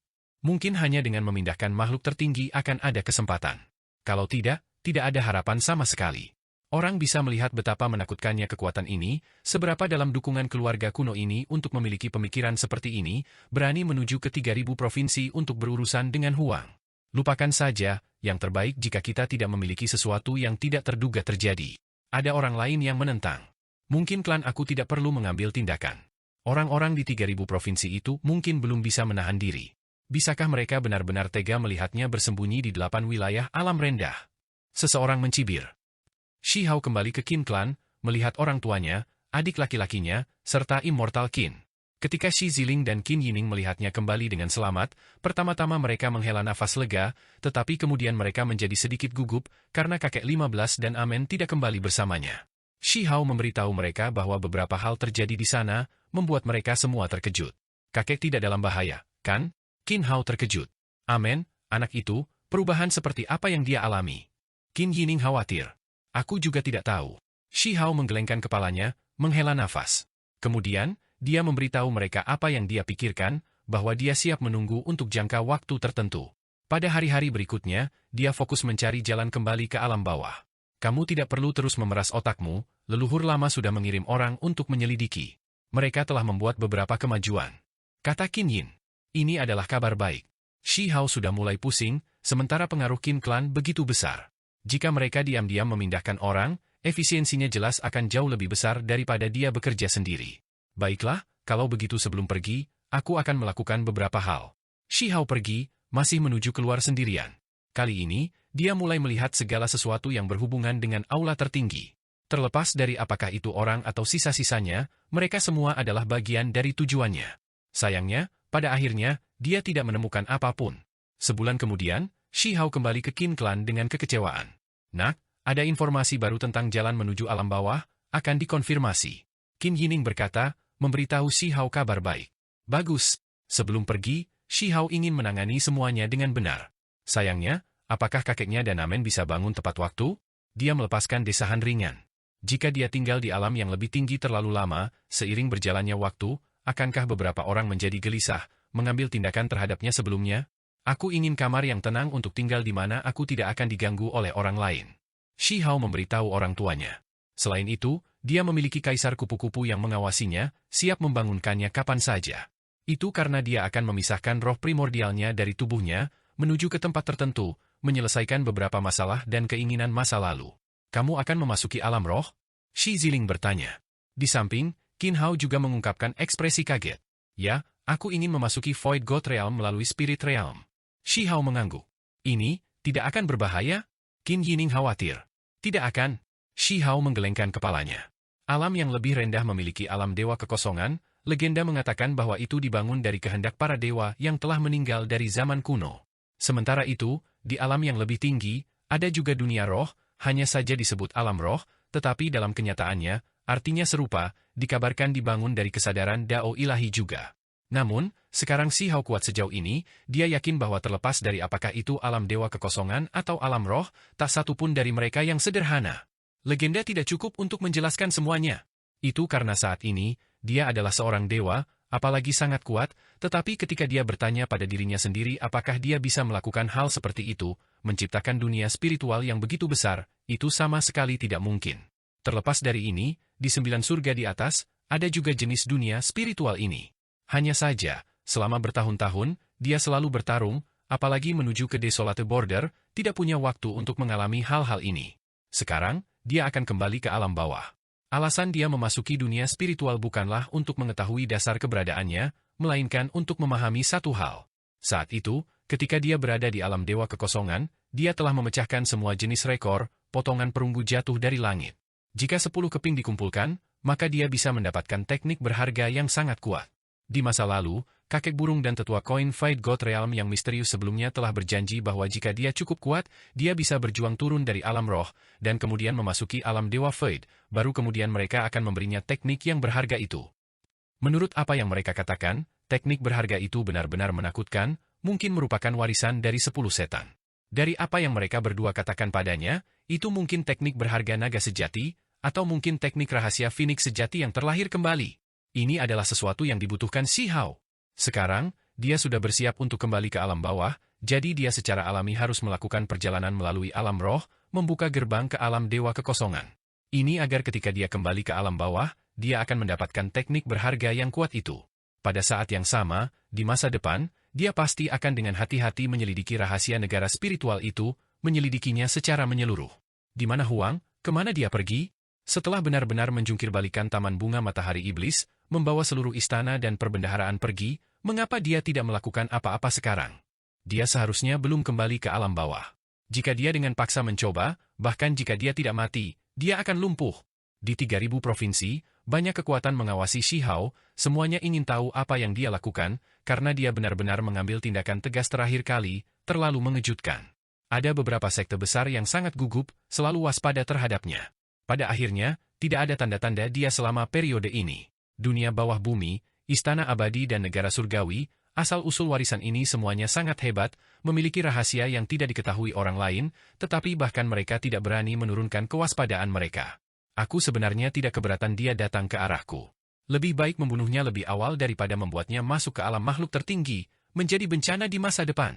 Mungkin hanya dengan memindahkan makhluk tertinggi akan ada kesempatan. Kalau tidak, tidak ada harapan sama sekali. Orang bisa melihat betapa menakutkannya kekuatan ini, seberapa dalam dukungan keluarga kuno ini untuk memiliki pemikiran seperti ini, berani menuju ke 3.000 provinsi untuk berurusan dengan Huang. Lupakan saja, yang terbaik jika kita tidak memiliki sesuatu yang tidak terduga terjadi. Ada orang lain yang menentang. Mungkin klan aku tidak perlu mengambil tindakan. Orang-orang di 3.000 provinsi itu mungkin belum bisa menahan diri. Bisakah mereka benar-benar tega melihatnya bersembunyi di 8 wilayah alam rendah? Seseorang mencibir. Shi Hao kembali ke Qin Clan, melihat orang tuanya, adik laki-lakinya, serta Immortal Qin. Ketika Shi Ziling dan Qin Yining melihatnya kembali dengan selamat, pertama-tama mereka menghela nafas lega, tetapi kemudian mereka menjadi sedikit gugup karena kakek 15 dan Amen tidak kembali bersamanya. Shi Hao memberitahu mereka bahwa beberapa hal terjadi di sana, membuat mereka semua terkejut. Kakek tidak dalam bahaya, kan? Qin Hao terkejut. Amen, anak itu, perubahan seperti apa yang dia alami? Qin Yining khawatir. Aku juga tidak tahu. Shi Hao menggelengkan kepalanya, menghela nafas. Kemudian, dia memberitahu mereka apa yang dia pikirkan, bahwa dia siap menunggu untuk jangka waktu tertentu. Pada hari-hari berikutnya, dia fokus mencari jalan kembali ke alam bawah. Kamu tidak perlu terus memeras otakmu, leluhur lama sudah mengirim orang untuk menyelidiki. Mereka telah membuat beberapa kemajuan. Kata Qin Yin. Ini adalah kabar baik. Shi Hao sudah mulai pusing, sementara pengaruh Qin Clan begitu besar. Jika mereka diam-diam memindahkan orang, efisiensinya jelas akan jauh lebih besar daripada dia bekerja sendiri. Baiklah, kalau begitu sebelum pergi, aku akan melakukan beberapa hal. Shi Hao pergi, masih menuju keluar sendirian. Kali ini, dia mulai melihat segala sesuatu yang berhubungan dengan aula tertinggi. Terlepas dari apakah itu orang atau sisa-sisanya, mereka semua adalah bagian dari tujuannya. Sayangnya, pada akhirnya, dia tidak menemukan apapun. Sebulan kemudian, Shi Hao kembali ke Qin Clan dengan kekecewaan. Nak, ada informasi baru tentang jalan menuju alam bawah, akan dikonfirmasi. Qin Yining berkata, memberitahu Shi Hao kabar baik. Bagus. Sebelum pergi, Shi Hao ingin menangani semuanya dengan benar. Sayangnya, apakah kakeknya dan Amen bisa bangun tepat waktu? Dia melepaskan desahan ringan. Jika dia tinggal di alam yang lebih tinggi terlalu lama, seiring berjalannya waktu, akankah beberapa orang menjadi gelisah, mengambil tindakan terhadapnya sebelumnya? Aku ingin kamar yang tenang untuk tinggal di mana aku tidak akan diganggu oleh orang lain. Shi Hao memberitahu orang tuanya. Selain itu, dia memiliki kaisar kupu-kupu yang mengawasinya, siap membangunkannya kapan saja. Itu karena dia akan memisahkan roh primordialnya dari tubuhnya, menuju ke tempat tertentu, menyelesaikan beberapa masalah dan keinginan masa lalu. Kamu akan memasuki alam roh? Shi Ziling bertanya. Di samping, Qin Hao juga mengungkapkan ekspresi kaget. Ya, aku ingin memasuki Void God Realm melalui Spirit Realm. Shi Hao mengangguk. Ini, tidak akan berbahaya? Qin Yining khawatir. Tidak akan. Shi Hao menggelengkan kepalanya. Alam yang lebih rendah memiliki alam dewa kekosongan, legenda mengatakan bahwa itu dibangun dari kehendak para dewa yang telah meninggal dari zaman kuno. Sementara itu, di alam yang lebih tinggi, ada juga dunia roh, hanya saja disebut alam roh, tetapi dalam kenyataannya, artinya serupa, dikabarkan dibangun dari kesadaran Dao ilahi juga. Namun, sekarang Shi Hao kuat sejauh ini, dia yakin bahwa terlepas dari apakah itu alam dewa kekosongan atau alam roh, tak satu pun dari mereka yang sederhana. Legenda tidak cukup untuk menjelaskan semuanya. Itu karena saat ini, dia adalah seorang dewa, apalagi sangat kuat, tetapi ketika dia bertanya pada dirinya sendiri apakah dia bisa melakukan hal seperti itu, menciptakan dunia spiritual yang begitu besar, itu sama sekali tidak mungkin. Terlepas dari ini, di 9 surga di atas, ada juga jenis dunia spiritual ini. Hanya saja, selama bertahun-tahun, dia selalu bertarung, apalagi menuju ke Desolate Border, tidak punya waktu untuk mengalami hal-hal ini. Sekarang, dia akan kembali ke alam bawah. Alasan dia memasuki dunia spiritual bukanlah untuk mengetahui dasar keberadaannya, melainkan untuk memahami satu hal. Saat itu, ketika dia berada di alam dewa kekosongan, dia telah memecahkan semua jenis rekor, potongan perunggu jatuh dari langit. Jika 10 keping dikumpulkan, maka dia bisa mendapatkan teknik berharga yang sangat kuat. Di masa lalu, kakek burung dan tetua koin Void God Realm yang misterius sebelumnya telah berjanji bahwa jika dia cukup kuat, dia bisa berjuang turun dari alam roh, dan kemudian memasuki alam dewa Void, baru kemudian mereka akan memberinya teknik yang berharga itu. Menurut apa yang mereka katakan, teknik berharga itu benar-benar menakutkan, mungkin merupakan warisan dari 10 setan. Dari apa yang mereka berdua katakan padanya, itu mungkin teknik berharga naga sejati, atau mungkin teknik rahasia Phoenix sejati yang terlahir kembali. Ini adalah sesuatu yang dibutuhkan Shi Hao. Sekarang, dia sudah bersiap untuk kembali ke alam bawah, jadi dia secara alami harus melakukan perjalanan melalui alam roh, membuka gerbang ke alam dewa kekosongan. Ini agar ketika dia kembali ke alam bawah, dia akan mendapatkan teknik berharga yang kuat itu. Pada saat yang sama, di masa depan, dia pasti akan dengan hati-hati menyelidiki rahasia negara spiritual itu, menyelidikinya secara menyeluruh. Di mana Huang? Kemana dia pergi? Setelah benar-benar menjungkir balikan Taman Bunga Matahari Iblis, membawa seluruh istana dan perbendaharaan pergi, mengapa dia tidak melakukan apa-apa sekarang? Dia seharusnya belum kembali ke alam bawah. Jika dia dengan paksa mencoba, bahkan jika dia tidak mati, dia akan lumpuh. Di 3000 provinsi, banyak kekuatan mengawasi Shi Hao, semuanya ingin tahu apa yang dia lakukan, karena dia benar-benar mengambil tindakan tegas terakhir kali, terlalu mengejutkan. Ada beberapa sekte besar yang sangat gugup, selalu waspada terhadapnya. Pada akhirnya, tidak ada tanda-tanda dia selama periode ini. Dunia bawah bumi, istana abadi dan negara surgawi, asal-usul warisan ini semuanya sangat hebat, memiliki rahasia yang tidak diketahui orang lain, tetapi bahkan mereka tidak berani menurunkan kewaspadaan mereka. Aku sebenarnya tidak keberatan dia datang ke arahku. Lebih baik membunuhnya lebih awal daripada membuatnya masuk ke alam makhluk tertinggi, menjadi bencana di masa depan.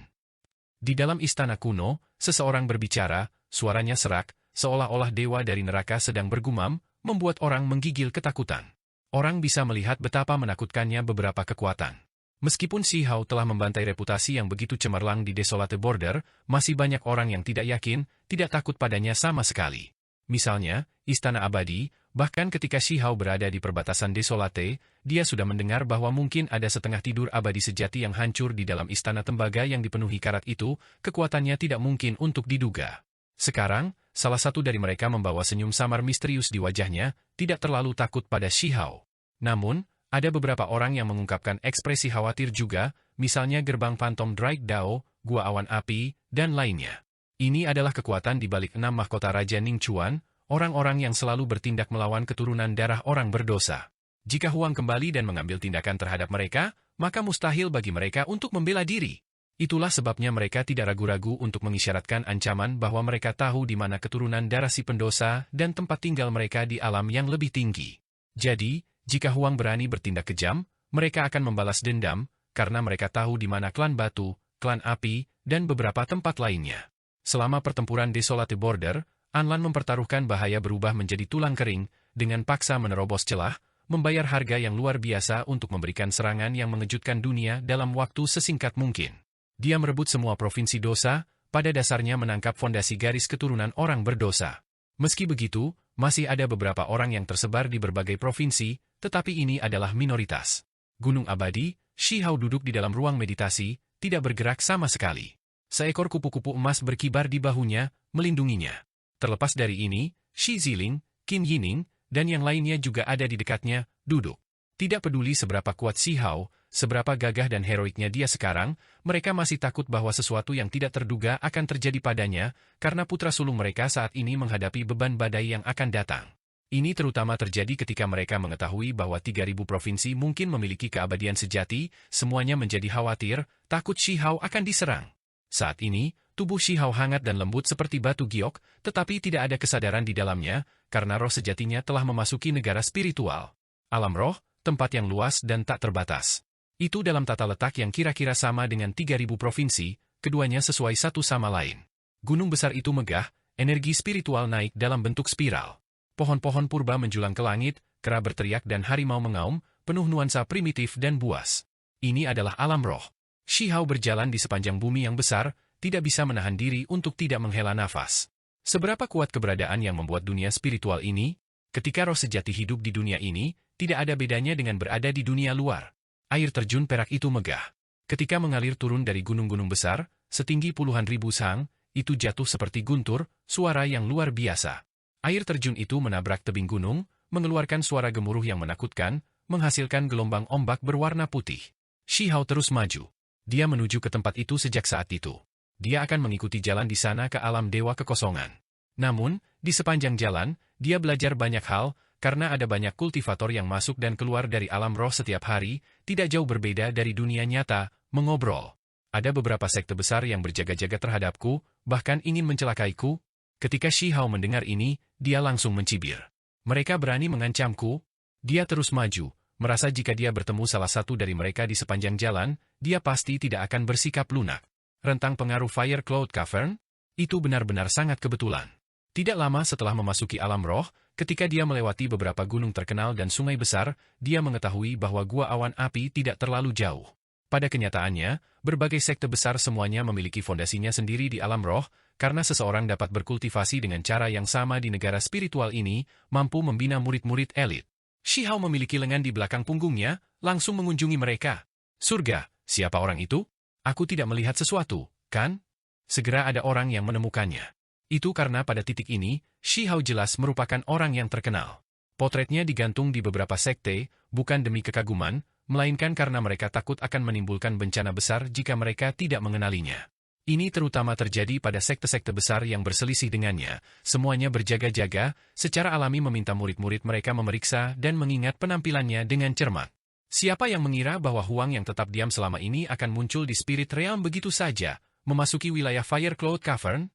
Di dalam istana kuno, seseorang berbicara, suaranya serak, seolah-olah dewa dari neraka sedang bergumam, membuat orang menggigil ketakutan. Orang bisa melihat betapa menakutkannya beberapa kekuatan. Meskipun Shi Hao telah membantai reputasi yang begitu cemerlang di Desolate Border, masih banyak orang yang tidak yakin, tidak takut padanya sama sekali. Misalnya, Istana Abadi, bahkan ketika Shi Hao berada di perbatasan Desolate, dia sudah mendengar bahwa mungkin ada setengah tidur abadi sejati yang hancur di dalam istana tembaga yang dipenuhi karat itu, kekuatannya tidak mungkin untuk diduga. Sekarang, salah satu dari mereka membawa senyum samar misterius di wajahnya, tidak terlalu takut pada Shi Hao. Namun, ada beberapa orang yang mengungkapkan ekspresi khawatir juga, misalnya gerbang Phantom Drake Dao, Gua Awan Api, dan lainnya. Ini adalah kekuatan di balik 6 mahkota Raja Ning Chuan, orang-orang yang selalu bertindak melawan keturunan darah orang berdosa. Jika Huang kembali dan mengambil tindakan terhadap mereka, maka mustahil bagi mereka untuk membela diri. Itulah sebabnya mereka tidak ragu-ragu untuk mengisyaratkan ancaman bahwa mereka tahu di mana keturunan darah si pendosa dan tempat tinggal mereka di alam yang lebih tinggi. Jadi, jika Huang berani bertindak kejam, mereka akan membalas dendam, karena mereka tahu di mana klan batu, klan api, dan beberapa tempat lainnya. Selama pertempuran Desolate Border, Anlan mempertaruhkan bahaya berubah menjadi tulang kering, dengan paksa menerobos celah, membayar harga yang luar biasa untuk memberikan serangan yang mengejutkan dunia dalam waktu sesingkat mungkin. Dia merebut semua provinsi dosa, pada dasarnya menangkap fondasi garis keturunan orang berdosa. Meski begitu, masih ada beberapa orang yang tersebar di berbagai provinsi, tetapi ini adalah minoritas. Gunung Abadi, Shi Hao duduk di dalam ruang meditasi, tidak bergerak sama sekali. Seekor kupu-kupu emas berkibar di bahunya, melindunginya. Terlepas dari ini, Shi Ziling, Qin Yining, dan yang lainnya juga ada di dekatnya, duduk. Tidak peduli seberapa kuat Shi Hao, seberapa gagah dan heroiknya dia sekarang, mereka masih takut bahwa sesuatu yang tidak terduga akan terjadi padanya, karena putra sulung mereka saat ini menghadapi beban badai yang akan datang. Ini terutama terjadi ketika mereka mengetahui bahwa 3000 provinsi mungkin memiliki keabadian sejati, semuanya menjadi khawatir, takut Shi Hao akan diserang. Saat ini, tubuh Shi Hao hangat dan lembut seperti batu giok, tetapi tidak ada kesadaran di dalamnya, karena roh sejatinya telah memasuki negara spiritual. Alam roh, tempat yang luas dan tak terbatas. Itu dalam tata letak yang kira-kira sama dengan 3000 provinsi, keduanya sesuai satu sama lain. Gunung besar itu megah, energi spiritual naik dalam bentuk spiral. Pohon-pohon purba menjulang ke langit, kera berteriak dan harimau mengaum, penuh nuansa primitif dan buas. Ini adalah alam roh. Shi Hao berjalan di sepanjang bumi yang besar, tidak bisa menahan diri untuk tidak menghela nafas. Seberapa kuat keberadaan yang membuat dunia spiritual ini? Ketika roh sejati hidup di dunia ini, tidak ada bedanya dengan berada di dunia luar. Air terjun perak itu megah. Ketika mengalir turun dari gunung-gunung besar, setinggi puluhan ribu sang, itu jatuh seperti guntur, suara yang luar biasa. Air terjun itu menabrak tebing gunung, mengeluarkan suara gemuruh yang menakutkan, menghasilkan gelombang ombak berwarna putih. Shi Hao terus maju. Dia menuju ke tempat itu sejak saat itu. Dia akan mengikuti jalan di sana ke alam dewa kekosongan. Namun, di sepanjang jalan, dia belajar banyak hal, karena ada banyak kultivator yang masuk dan keluar dari alam roh setiap hari, tidak jauh berbeda dari dunia nyata, mengobrol. Ada beberapa sekte besar yang berjaga-jaga terhadapku, bahkan ingin mencelakaiku. Ketika Shi Hao mendengar ini, dia langsung mencibir. Mereka berani mengancamku. Dia terus maju, merasa jika dia bertemu salah satu dari mereka di sepanjang jalan, dia pasti tidak akan bersikap lunak. Rentang pengaruh Fire Cloud Cavern? Itu benar-benar sangat kebetulan. Tidak lama setelah memasuki alam roh, ketika dia melewati beberapa gunung terkenal dan sungai besar, dia mengetahui bahwa gua awan api tidak terlalu jauh. Pada kenyataannya, berbagai sekte besar semuanya memiliki fondasinya sendiri di alam roh, karena seseorang dapat berkultivasi dengan cara yang sama di negara spiritual ini, mampu membina murid-murid elit. Shihao memiliki lengan di belakang punggungnya, langsung mengunjungi mereka. Surga, siapa orang itu? Aku tidak melihat sesuatu, kan? Segera ada orang yang menemukannya. Itu karena pada titik ini, Shihao jelas merupakan orang yang terkenal. Potretnya digantung di beberapa sekte, bukan demi kekaguman, melainkan karena mereka takut akan menimbulkan bencana besar jika mereka tidak mengenalinya. Ini terutama terjadi pada sekte-sekte besar yang berselisih dengannya, semuanya berjaga-jaga, secara alami meminta murid-murid mereka memeriksa dan mengingat penampilannya dengan cermat. Siapa yang mengira bahwa Huang yang tetap diam selama ini akan muncul di Spirit Realm begitu saja, memasuki wilayah Fire Cloud Cavern?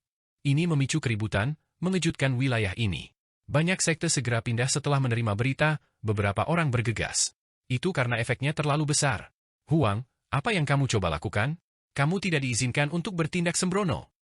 Ini memicu keributan, mengejutkan wilayah ini. Banyak sekte segera pindah setelah menerima berita, beberapa orang bergegas. Itu karena efeknya terlalu besar. Huang, apa yang kamu coba lakukan? Kamu tidak diizinkan untuk bertindak sembrono.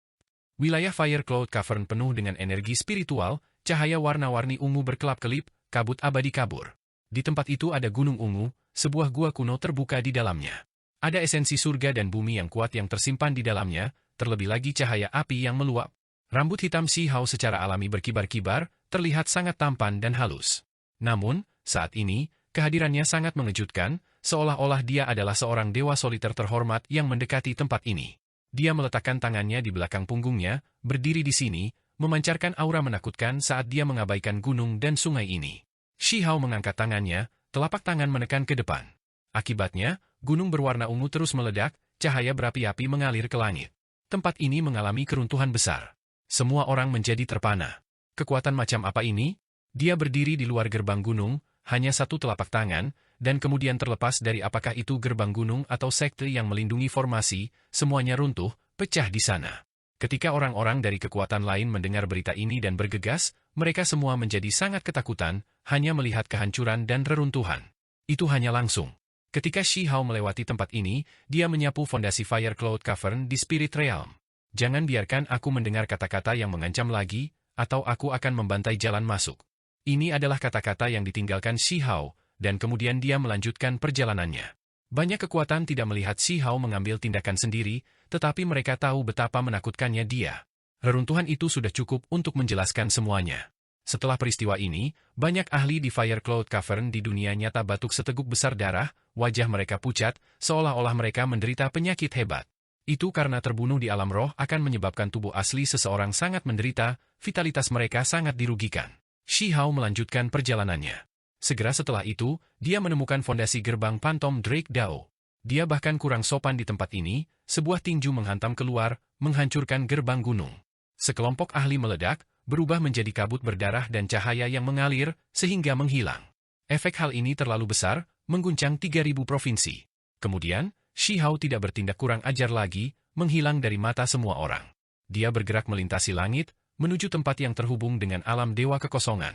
Wilayah Fire Cloud Cavern penuh dengan energi spiritual, cahaya warna-warni ungu berkelap-kelip, kabut abadi kabur. Di tempat itu ada gunung ungu, sebuah gua kuno terbuka di dalamnya. Ada esensi surga dan bumi yang kuat yang tersimpan di dalamnya, terlebih lagi cahaya api yang meluap. Rambut hitam Shihao secara alami berkibar-kibar, terlihat sangat tampan dan halus. Namun, saat ini, kehadirannya sangat mengejutkan, seolah-olah dia adalah seorang dewa soliter terhormat yang mendekati tempat ini. Dia meletakkan tangannya di belakang punggungnya, berdiri di sini, memancarkan aura menakutkan saat dia mengabaikan gunung dan sungai ini. Shihao mengangkat tangannya, telapak tangan menekan ke depan. Akibatnya, gunung berwarna ungu terus meledak, cahaya berapi-api mengalir ke langit. Tempat ini mengalami keruntuhan besar. Semua orang menjadi terpana. Kekuatan macam apa ini? Dia berdiri di luar gerbang gunung, hanya satu telapak tangan, dan kemudian terlepas dari apakah itu gerbang gunung atau sekte yang melindungi formasi, semuanya runtuh, pecah di sana. Ketika orang-orang dari kekuatan lain mendengar berita ini dan bergegas, mereka semua menjadi sangat ketakutan, hanya melihat kehancuran dan reruntuhan. Itu hanya langsung. Ketika Shihao melewati tempat ini, dia menyapu fondasi Fire Cloud Cavern di Spirit Realm. Jangan biarkan aku mendengar kata-kata yang mengancam lagi, atau aku akan membantai jalan masuk. Ini adalah kata-kata yang ditinggalkan Shihao, dan kemudian dia melanjutkan perjalanannya. Banyak kekuatan tidak melihat Shihao mengambil tindakan sendiri, tetapi mereka tahu betapa menakutkannya dia. Reruntuhan itu sudah cukup untuk menjelaskan semuanya. Setelah peristiwa ini, banyak ahli di Fire Cloud Cavern di dunia nyata batuk seteguk besar darah, wajah mereka pucat, seolah-olah mereka menderita penyakit hebat. Itu karena terbunuh di alam roh akan menyebabkan tubuh asli seseorang sangat menderita, vitalitas mereka sangat dirugikan. Shihao melanjutkan perjalanannya. Segera setelah itu, dia menemukan fondasi gerbang Phantom Drake Dao. Dia bahkan kurang sopan di tempat ini, sebuah tinju menghantam keluar, menghancurkan gerbang gunung. Sekelompok ahli meledak, berubah menjadi kabut berdarah dan cahaya yang mengalir, sehingga menghilang. Efek hal ini terlalu besar, mengguncang 3.000 provinsi. Kemudian, Shihao tidak bertindak kurang ajar lagi, menghilang dari mata semua orang. Dia bergerak melintasi langit, menuju tempat yang terhubung dengan alam dewa kekosongan.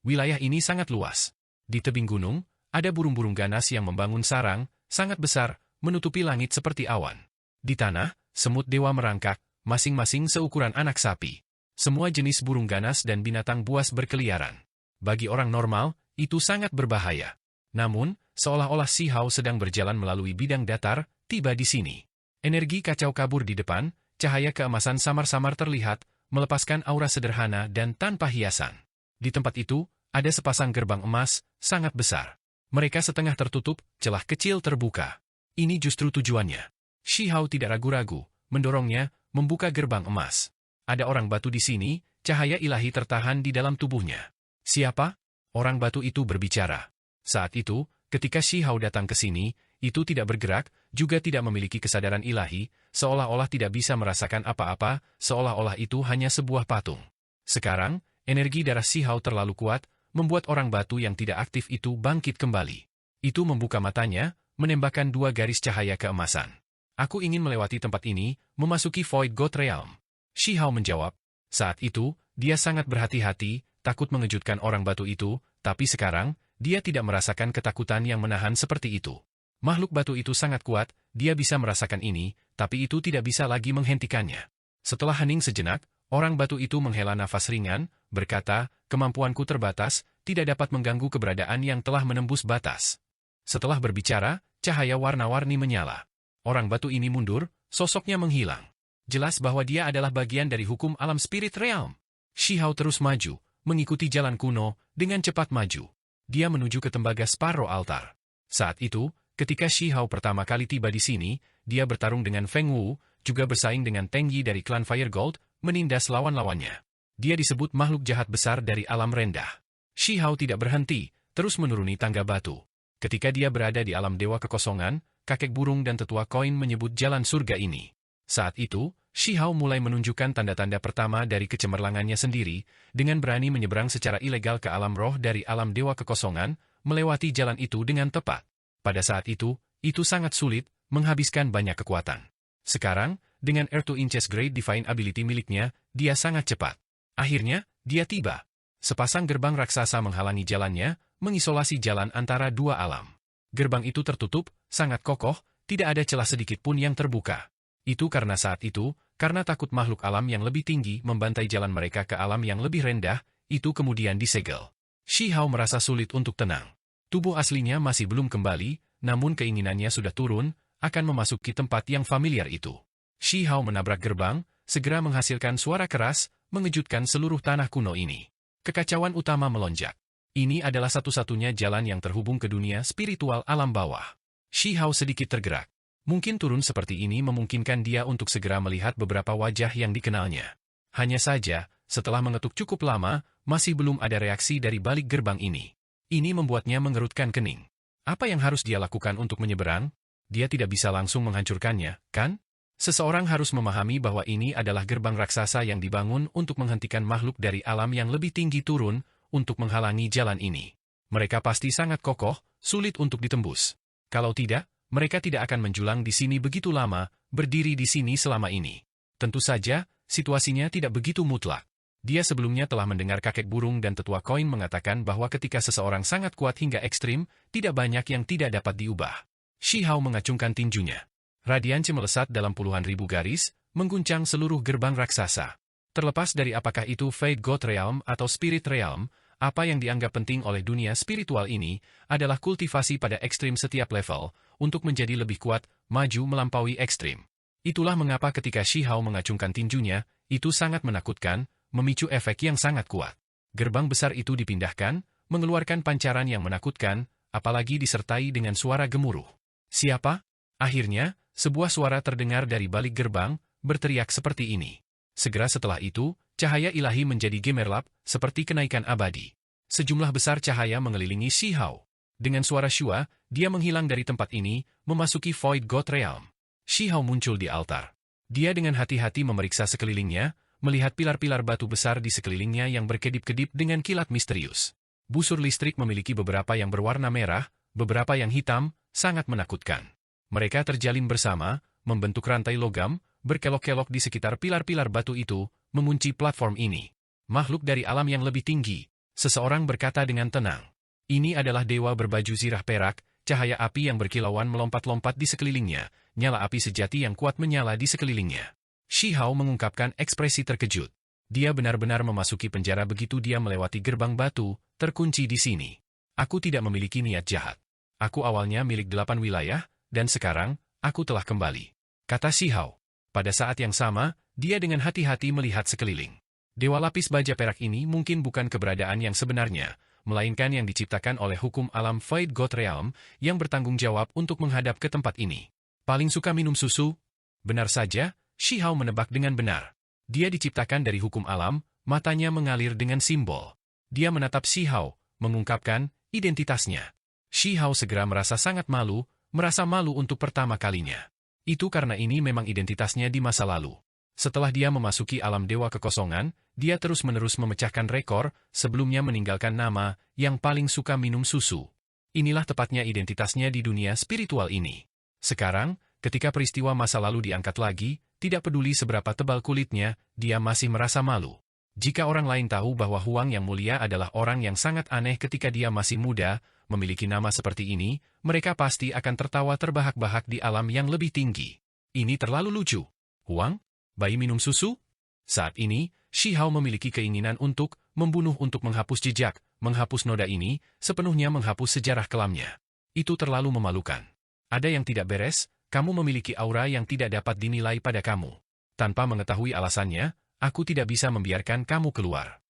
Wilayah ini sangat luas. Di tebing gunung, ada burung-burung ganas yang membangun sarang, sangat besar, menutupi langit seperti awan. Di tanah, semut dewa merangkak, masing-masing seukuran anak sapi. Semua jenis burung ganas dan binatang buas berkeliaran. Bagi orang normal, itu sangat berbahaya. Namun, seolah-olah Shihao sedang berjalan melalui bidang datar, tiba di sini. Energi kacau kabur di depan, cahaya keemasan samar-samar terlihat, melepaskan aura sederhana dan tanpa hiasan. Di tempat itu, ada sepasang gerbang emas, sangat besar. Mereka setengah tertutup, celah kecil terbuka. Ini justru tujuannya. Shihao tidak ragu-ragu, mendorongnya, membuka gerbang emas. Ada orang batu di sini, cahaya ilahi tertahan di dalam tubuhnya. Siapa? Orang batu itu berbicara. Saat itu, ketika Shihao datang ke sini, itu tidak bergerak, juga tidak memiliki kesadaran ilahi, seolah-olah tidak bisa merasakan apa-apa, seolah-olah itu hanya sebuah patung. Sekarang, energi darah Shihao terlalu kuat, membuat orang batu yang tidak aktif itu bangkit kembali. Itu membuka matanya, menembakkan 2 garis cahaya keemasan. Aku ingin melewati tempat ini, memasuki Void God Realm. Shihao menjawab. Saat itu, dia sangat berhati-hati, takut mengejutkan orang batu itu, tapi sekarang, dia tidak merasakan ketakutan yang menahan seperti itu. Makhluk batu itu sangat kuat, dia bisa merasakan ini, tapi itu tidak bisa lagi menghentikannya. Setelah hening sejenak, orang batu itu menghela nafas ringan, berkata, kemampuanku terbatas, tidak dapat mengganggu keberadaan yang telah menembus batas. Setelah berbicara, cahaya warna-warni menyala. Orang batu ini mundur, sosoknya menghilang. Jelas bahwa dia adalah bagian dari hukum alam Spirit Realm. Shihao terus maju, mengikuti jalan kuno, dengan cepat maju. Dia menuju ke tembaga Sparrow Altar. Saat itu, ketika Shihao pertama kali tiba di sini, dia bertarung dengan Feng Wu, juga bersaing dengan Teng Yi dari klan Fire Gold, menindas lawan-lawannya. Dia disebut makhluk jahat besar dari alam rendah. Shihao tidak berhenti, terus menuruni tangga batu. Ketika dia berada di alam dewa kekosongan, kakek burung dan tetua koin menyebut jalan surga ini. Saat itu, Shihao mulai menunjukkan tanda-tanda pertama dari kecemerlangannya sendiri, dengan berani menyeberang secara ilegal ke alam roh dari alam dewa kekosongan, melewati jalan itu dengan tepat. Pada saat itu sangat sulit, menghabiskan banyak kekuatan. Sekarang, dengan Earth 2 Inches Great Divine Ability miliknya, dia sangat cepat. Akhirnya, dia tiba. Sepasang gerbang raksasa menghalangi jalannya, mengisolasi jalan antara dua alam. Gerbang itu tertutup, sangat kokoh, tidak ada celah sedikit pun yang terbuka. Itu karena saat itu, karena takut makhluk alam yang lebih tinggi membantai jalan mereka ke alam yang lebih rendah, itu kemudian disegel. Shihao merasa sulit untuk tenang. Tubuh aslinya masih belum kembali, namun keinginannya sudah turun, akan memasuki tempat yang familiar itu. Shihao menabrak gerbang, segera menghasilkan suara keras, mengejutkan seluruh tanah kuno ini. Kekacauan utama melonjak. Ini adalah satu-satunya jalan yang terhubung ke dunia spiritual alam bawah. Shihao sedikit tergerak. Mungkin turun seperti ini memungkinkan dia untuk segera melihat beberapa wajah yang dikenalnya. Hanya saja, setelah mengetuk cukup lama, masih belum ada reaksi dari balik gerbang ini. Ini membuatnya mengerutkan kening. Apa yang harus dia lakukan untuk menyeberang? Dia tidak bisa langsung menghancurkannya, kan? Seseorang harus memahami bahwa ini adalah gerbang raksasa yang dibangun untuk menghentikan makhluk dari alam yang lebih tinggi turun, untuk menghalangi jalan ini. Mereka pasti sangat kokoh, sulit untuk ditembus. Kalau tidak, mereka tidak akan menjulang di sini begitu lama, berdiri di sini selama ini. Tentu saja, situasinya tidak begitu mutlak. Dia sebelumnya telah mendengar kakek burung dan tetua koin mengatakan bahwa ketika seseorang sangat kuat hingga ekstrim, tidak banyak yang tidak dapat diubah. Shihao mengacungkan tinjunya. Radiansi melesat dalam puluhan ribu garis, mengguncang seluruh gerbang raksasa. Terlepas dari apakah itu Fate God Realm atau Spirit Realm, apa yang dianggap penting oleh dunia spiritual ini adalah kultivasi pada ekstrim setiap level, untuk menjadi lebih kuat, maju melampaui ekstrim. Itulah mengapa ketika Shihao mengacungkan tinjunya, itu sangat menakutkan, memicu efek yang sangat kuat. Gerbang besar itu dipindahkan, mengeluarkan pancaran yang menakutkan, apalagi disertai dengan suara gemuruh. Siapa? Akhirnya, sebuah suara terdengar dari balik gerbang, berteriak seperti ini. Segera setelah itu, cahaya ilahi menjadi gemerlap, seperti kenaikan abadi. Sejumlah besar cahaya mengelilingi Shihao. Dengan suara Shua, dia menghilang dari tempat ini, memasuki Void God Realm. Shihao muncul di altar. Dia dengan hati-hati memeriksa sekelilingnya, melihat pilar-pilar batu besar di sekelilingnya yang berkedip-kedip dengan kilat misterius. Busur listrik memiliki beberapa yang berwarna merah, beberapa yang hitam, sangat menakutkan. Mereka terjalin bersama, membentuk rantai logam, berkelok-kelok di sekitar pilar-pilar batu itu, mengunci platform ini. Makhluk dari alam yang lebih tinggi, seseorang berkata dengan tenang. Ini adalah dewa berbaju zirah perak, cahaya api yang berkilauan melompat-lompat di sekelilingnya, nyala api sejati yang kuat menyala di sekelilingnya. Shihao mengungkapkan ekspresi terkejut. Dia benar-benar memasuki penjara begitu dia melewati gerbang batu, terkunci di sini. Aku tidak memiliki niat jahat. Aku awalnya milik 8 wilayah, dan sekarang, aku telah kembali. Kata Shihao. Pada saat yang sama, dia dengan hati-hati melihat sekeliling. Dewa lapis baja perak ini mungkin bukan keberadaan yang sebenarnya, melainkan yang diciptakan oleh hukum alam Fate God Realm, yang bertanggung jawab untuk menghadap ke tempat ini. Paling suka minum susu? Benar saja, Shihao menebak dengan benar. Dia diciptakan dari hukum alam, matanya mengalir dengan simbol. Dia menatap Shihao, mengungkapkan identitasnya. Shihao segera merasa sangat malu, merasa malu untuk pertama kalinya. Itu karena ini memang identitasnya di masa lalu. Setelah dia memasuki alam dewa kekosongan, dia terus-menerus memecahkan rekor, sebelumnya meninggalkan nama, yang paling suka minum susu. Inilah tepatnya identitasnya di dunia spiritual ini. Sekarang, ketika peristiwa masa lalu diangkat lagi, tidak peduli seberapa tebal kulitnya, dia masih merasa malu. Jika orang lain tahu bahwa Huang yang mulia adalah orang yang sangat aneh ketika dia masih muda, memiliki nama seperti ini, mereka pasti akan tertawa terbahak-bahak di alam yang lebih tinggi. Ini terlalu lucu. Huang? Bayi minum susu? Saat ini, Shi Hao memiliki keinginan untuk membunuh untuk menghapus jejak, menghapus noda ini, sepenuhnya menghapus sejarah kelamnya. Itu terlalu memalukan. Ada yang tidak beres, kamu memiliki aura yang tidak dapat dinilai pada kamu. Tanpa mengetahui alasannya, aku tidak bisa membiarkan kamu keluar.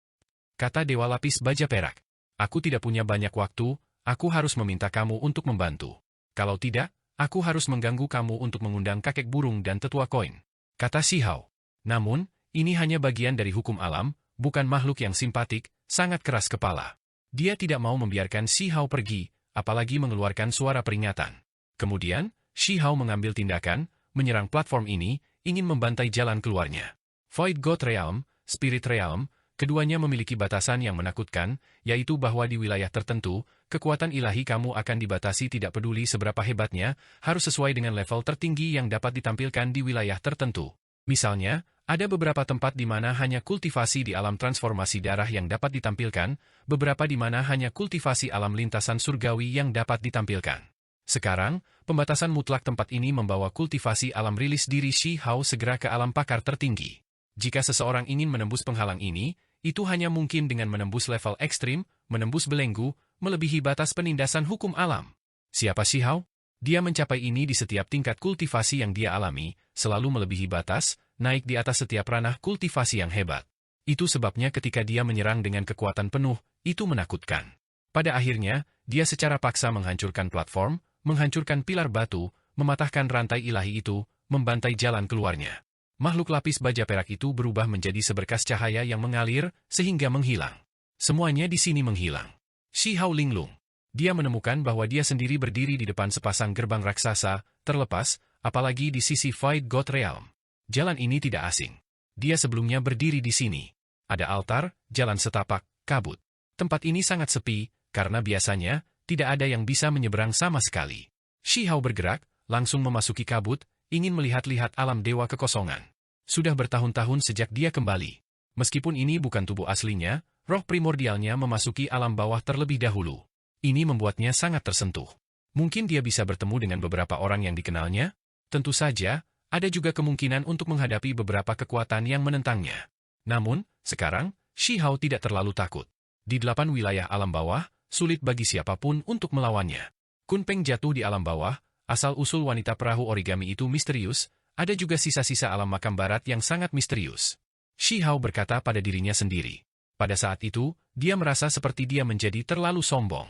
Kata Dewa Lapis Baja Perak. Aku tidak punya banyak waktu, aku harus meminta kamu untuk membantu. Kalau tidak, aku harus mengganggu kamu untuk mengundang kakek burung dan tetua koin. Kata Shi Hao. Namun, ini hanya bagian dari hukum alam, bukan makhluk yang simpatik, sangat keras kepala. Dia tidak mau membiarkan Shi Hao pergi, apalagi mengeluarkan suara peringatan. Kemudian, Shi Hao mengambil tindakan, menyerang platform ini, ingin membantai jalan keluarnya. Void God Realm, Spirit Realm, keduanya memiliki batasan yang menakutkan, yaitu bahwa di wilayah tertentu, kekuatan ilahi kamu akan dibatasi tidak peduli seberapa hebatnya, harus sesuai dengan level tertinggi yang dapat ditampilkan di wilayah tertentu. Misalnya, ada beberapa tempat di mana hanya kultivasi di alam transformasi darah yang dapat ditampilkan, beberapa di mana hanya kultivasi alam lintasan surgawi yang dapat ditampilkan. Sekarang, pembatasan mutlak tempat ini membawa kultivasi alam rilis diri Shi Hao segera ke alam pakar tertinggi. Jika seseorang ingin menembus penghalang ini, itu hanya mungkin dengan menembus level ekstrim, menembus belenggu, melebihi batas penindasan hukum alam. Siapa Shi Hao? Dia mencapai ini di setiap tingkat kultivasi yang dia alami, selalu melebihi batas, naik di atas setiap ranah kultivasi yang hebat. Itu sebabnya ketika dia menyerang dengan kekuatan penuh, itu menakutkan. Pada akhirnya, dia secara paksa menghancurkan platform, menghancurkan pilar batu, mematahkan rantai ilahi itu, membantai jalan keluarnya. Makhluk lapis baja perak itu berubah menjadi seberkas cahaya yang mengalir, sehingga menghilang. Semuanya di sini menghilang. Shi Hao linglung. Dia menemukan bahwa dia sendiri berdiri di depan sepasang gerbang raksasa, terlepas, apalagi di sisi Void God Realm. Jalan ini tidak asing. Dia sebelumnya berdiri di sini. Ada altar, jalan setapak, kabut. Tempat ini sangat sepi, karena biasanya, tidak ada yang bisa menyeberang sama sekali. Shi Hao bergerak, langsung memasuki kabut, ingin melihat-lihat alam dewa kekosongan. Sudah bertahun-tahun sejak dia kembali. Meskipun ini bukan tubuh aslinya, roh primordialnya memasuki alam bawah terlebih dahulu. Ini membuatnya sangat tersentuh. Mungkin dia bisa bertemu dengan beberapa orang yang dikenalnya? Tentu saja, ada juga kemungkinan untuk menghadapi beberapa kekuatan yang menentangnya. Namun, sekarang, Shi Hao tidak terlalu takut. Di 8 wilayah alam bawah, sulit bagi siapapun untuk melawannya. Kun Peng jatuh di alam bawah, asal-usul wanita perahu origami itu misterius, ada juga sisa-sisa alam makam barat yang sangat misterius. Shi Hao berkata pada dirinya sendiri. Pada saat itu, dia merasa seperti dia menjadi terlalu sombong.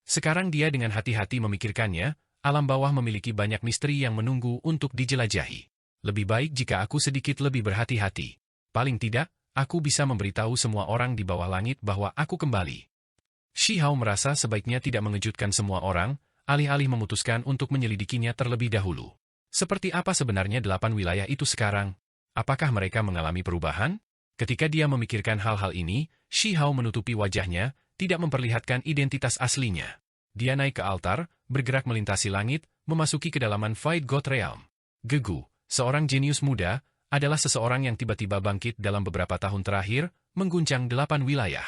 Sekarang dia dengan hati-hati memikirkannya, alam bawah memiliki banyak misteri yang menunggu untuk dijelajahi. Lebih baik jika aku sedikit lebih berhati-hati. Paling tidak, aku bisa memberitahu semua orang di bawah langit bahwa aku kembali. Shi Hao merasa sebaiknya tidak mengejutkan semua orang, alih-alih memutuskan untuk menyelidikinya terlebih dahulu. Seperti apa sebenarnya 8 wilayah itu sekarang? Apakah mereka mengalami perubahan? Ketika dia memikirkan hal-hal ini, Shi Hao menutupi wajahnya, tidak memperlihatkan identitas aslinya. Dia naik ke altar, bergerak melintasi langit, memasuki kedalaman Void God Realm. Gegu, seorang jenius muda, adalah seseorang yang tiba-tiba bangkit dalam beberapa tahun terakhir, mengguncang 8 wilayah.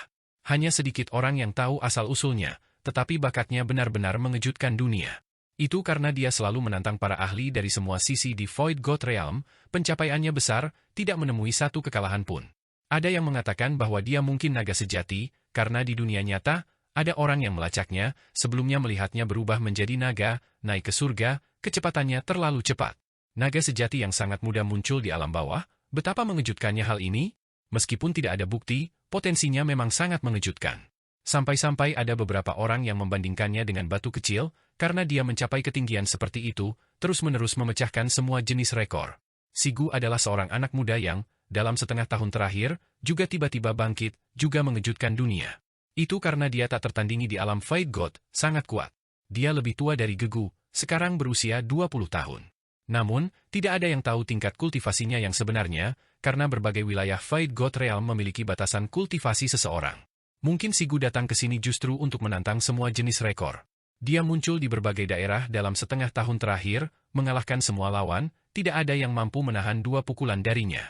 Hanya sedikit orang yang tahu asal-usulnya, tetapi bakatnya benar-benar mengejutkan dunia. Itu karena dia selalu menantang para ahli dari semua sisi di Void God Realm, pencapaiannya besar, tidak menemui satu kekalahan pun. Ada yang mengatakan bahwa dia mungkin naga sejati, karena di dunia nyata, ada orang yang melacaknya, sebelumnya melihatnya berubah menjadi naga, naik ke surga, kecepatannya terlalu cepat. Naga sejati yang sangat mudah muncul di alam bawah, betapa mengejutkannya hal ini? Meskipun tidak ada bukti, potensinya memang sangat mengejutkan. Sampai-sampai ada beberapa orang yang membandingkannya dengan batu kecil, karena dia mencapai ketinggian seperti itu, terus-menerus memecahkan semua jenis rekor. Sigu adalah seorang anak muda yang, dalam setengah tahun terakhir, juga tiba-tiba bangkit, juga mengejutkan dunia. Itu karena dia tak tertandingi di alam Void God, sangat kuat. Dia lebih tua dari Gegu, sekarang berusia 20 tahun. Namun, tidak ada yang tahu tingkat kultivasinya yang sebenarnya, karena berbagai wilayah Void God Realm memiliki batasan kultivasi seseorang. Mungkin Sigu datang ke sini justru untuk menantang semua jenis rekor. Dia muncul di berbagai daerah dalam setengah tahun terakhir, mengalahkan semua lawan, tidak ada yang mampu menahan 2 pukulan darinya.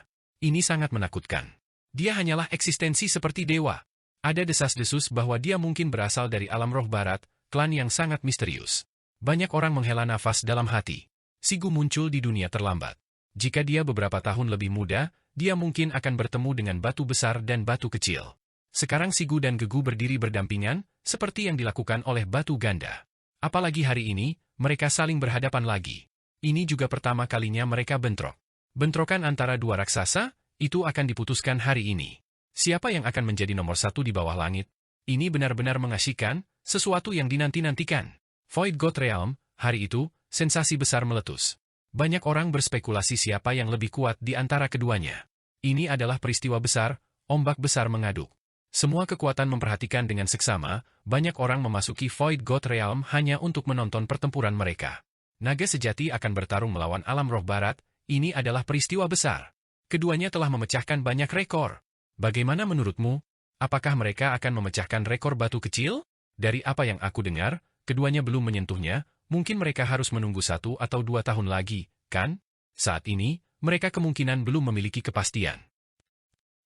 Ini sangat menakutkan. Dia hanyalah eksistensi seperti dewa. Ada desas-desus bahwa dia mungkin berasal dari alam roh barat, klan yang sangat misterius. Banyak orang menghela nafas dalam hati. Sigu muncul di dunia terlambat. Jika dia beberapa tahun lebih muda, dia mungkin akan bertemu dengan batu besar dan batu kecil. Sekarang Sigu dan Gegu berdiri berdampingan, seperti yang dilakukan oleh batu ganda. Apalagi hari ini, mereka saling berhadapan lagi. Ini juga pertama kalinya mereka bentrok. Bentrokan antara dua raksasa, itu akan diputuskan hari ini. Siapa yang akan menjadi nomor satu di bawah langit? Ini benar-benar mengasyikan, sesuatu yang dinanti-nantikan. Void God Realm, hari itu, sensasi besar meletus. Banyak orang berspekulasi siapa yang lebih kuat di antara keduanya. Ini adalah peristiwa besar, ombak besar mengaduk. Semua kekuatan memperhatikan dengan seksama, banyak orang memasuki Void God Realm hanya untuk menonton pertempuran mereka. Naga sejati akan bertarung melawan alam roh barat, ini adalah peristiwa besar. Keduanya telah memecahkan banyak rekor. Bagaimana menurutmu? Apakah mereka akan memecahkan rekor batu kecil? Dari apa yang aku dengar, keduanya belum menyentuhnya, mungkin mereka harus menunggu 1 atau 2 tahun lagi, kan? Saat ini, mereka kemungkinan belum memiliki kepastian.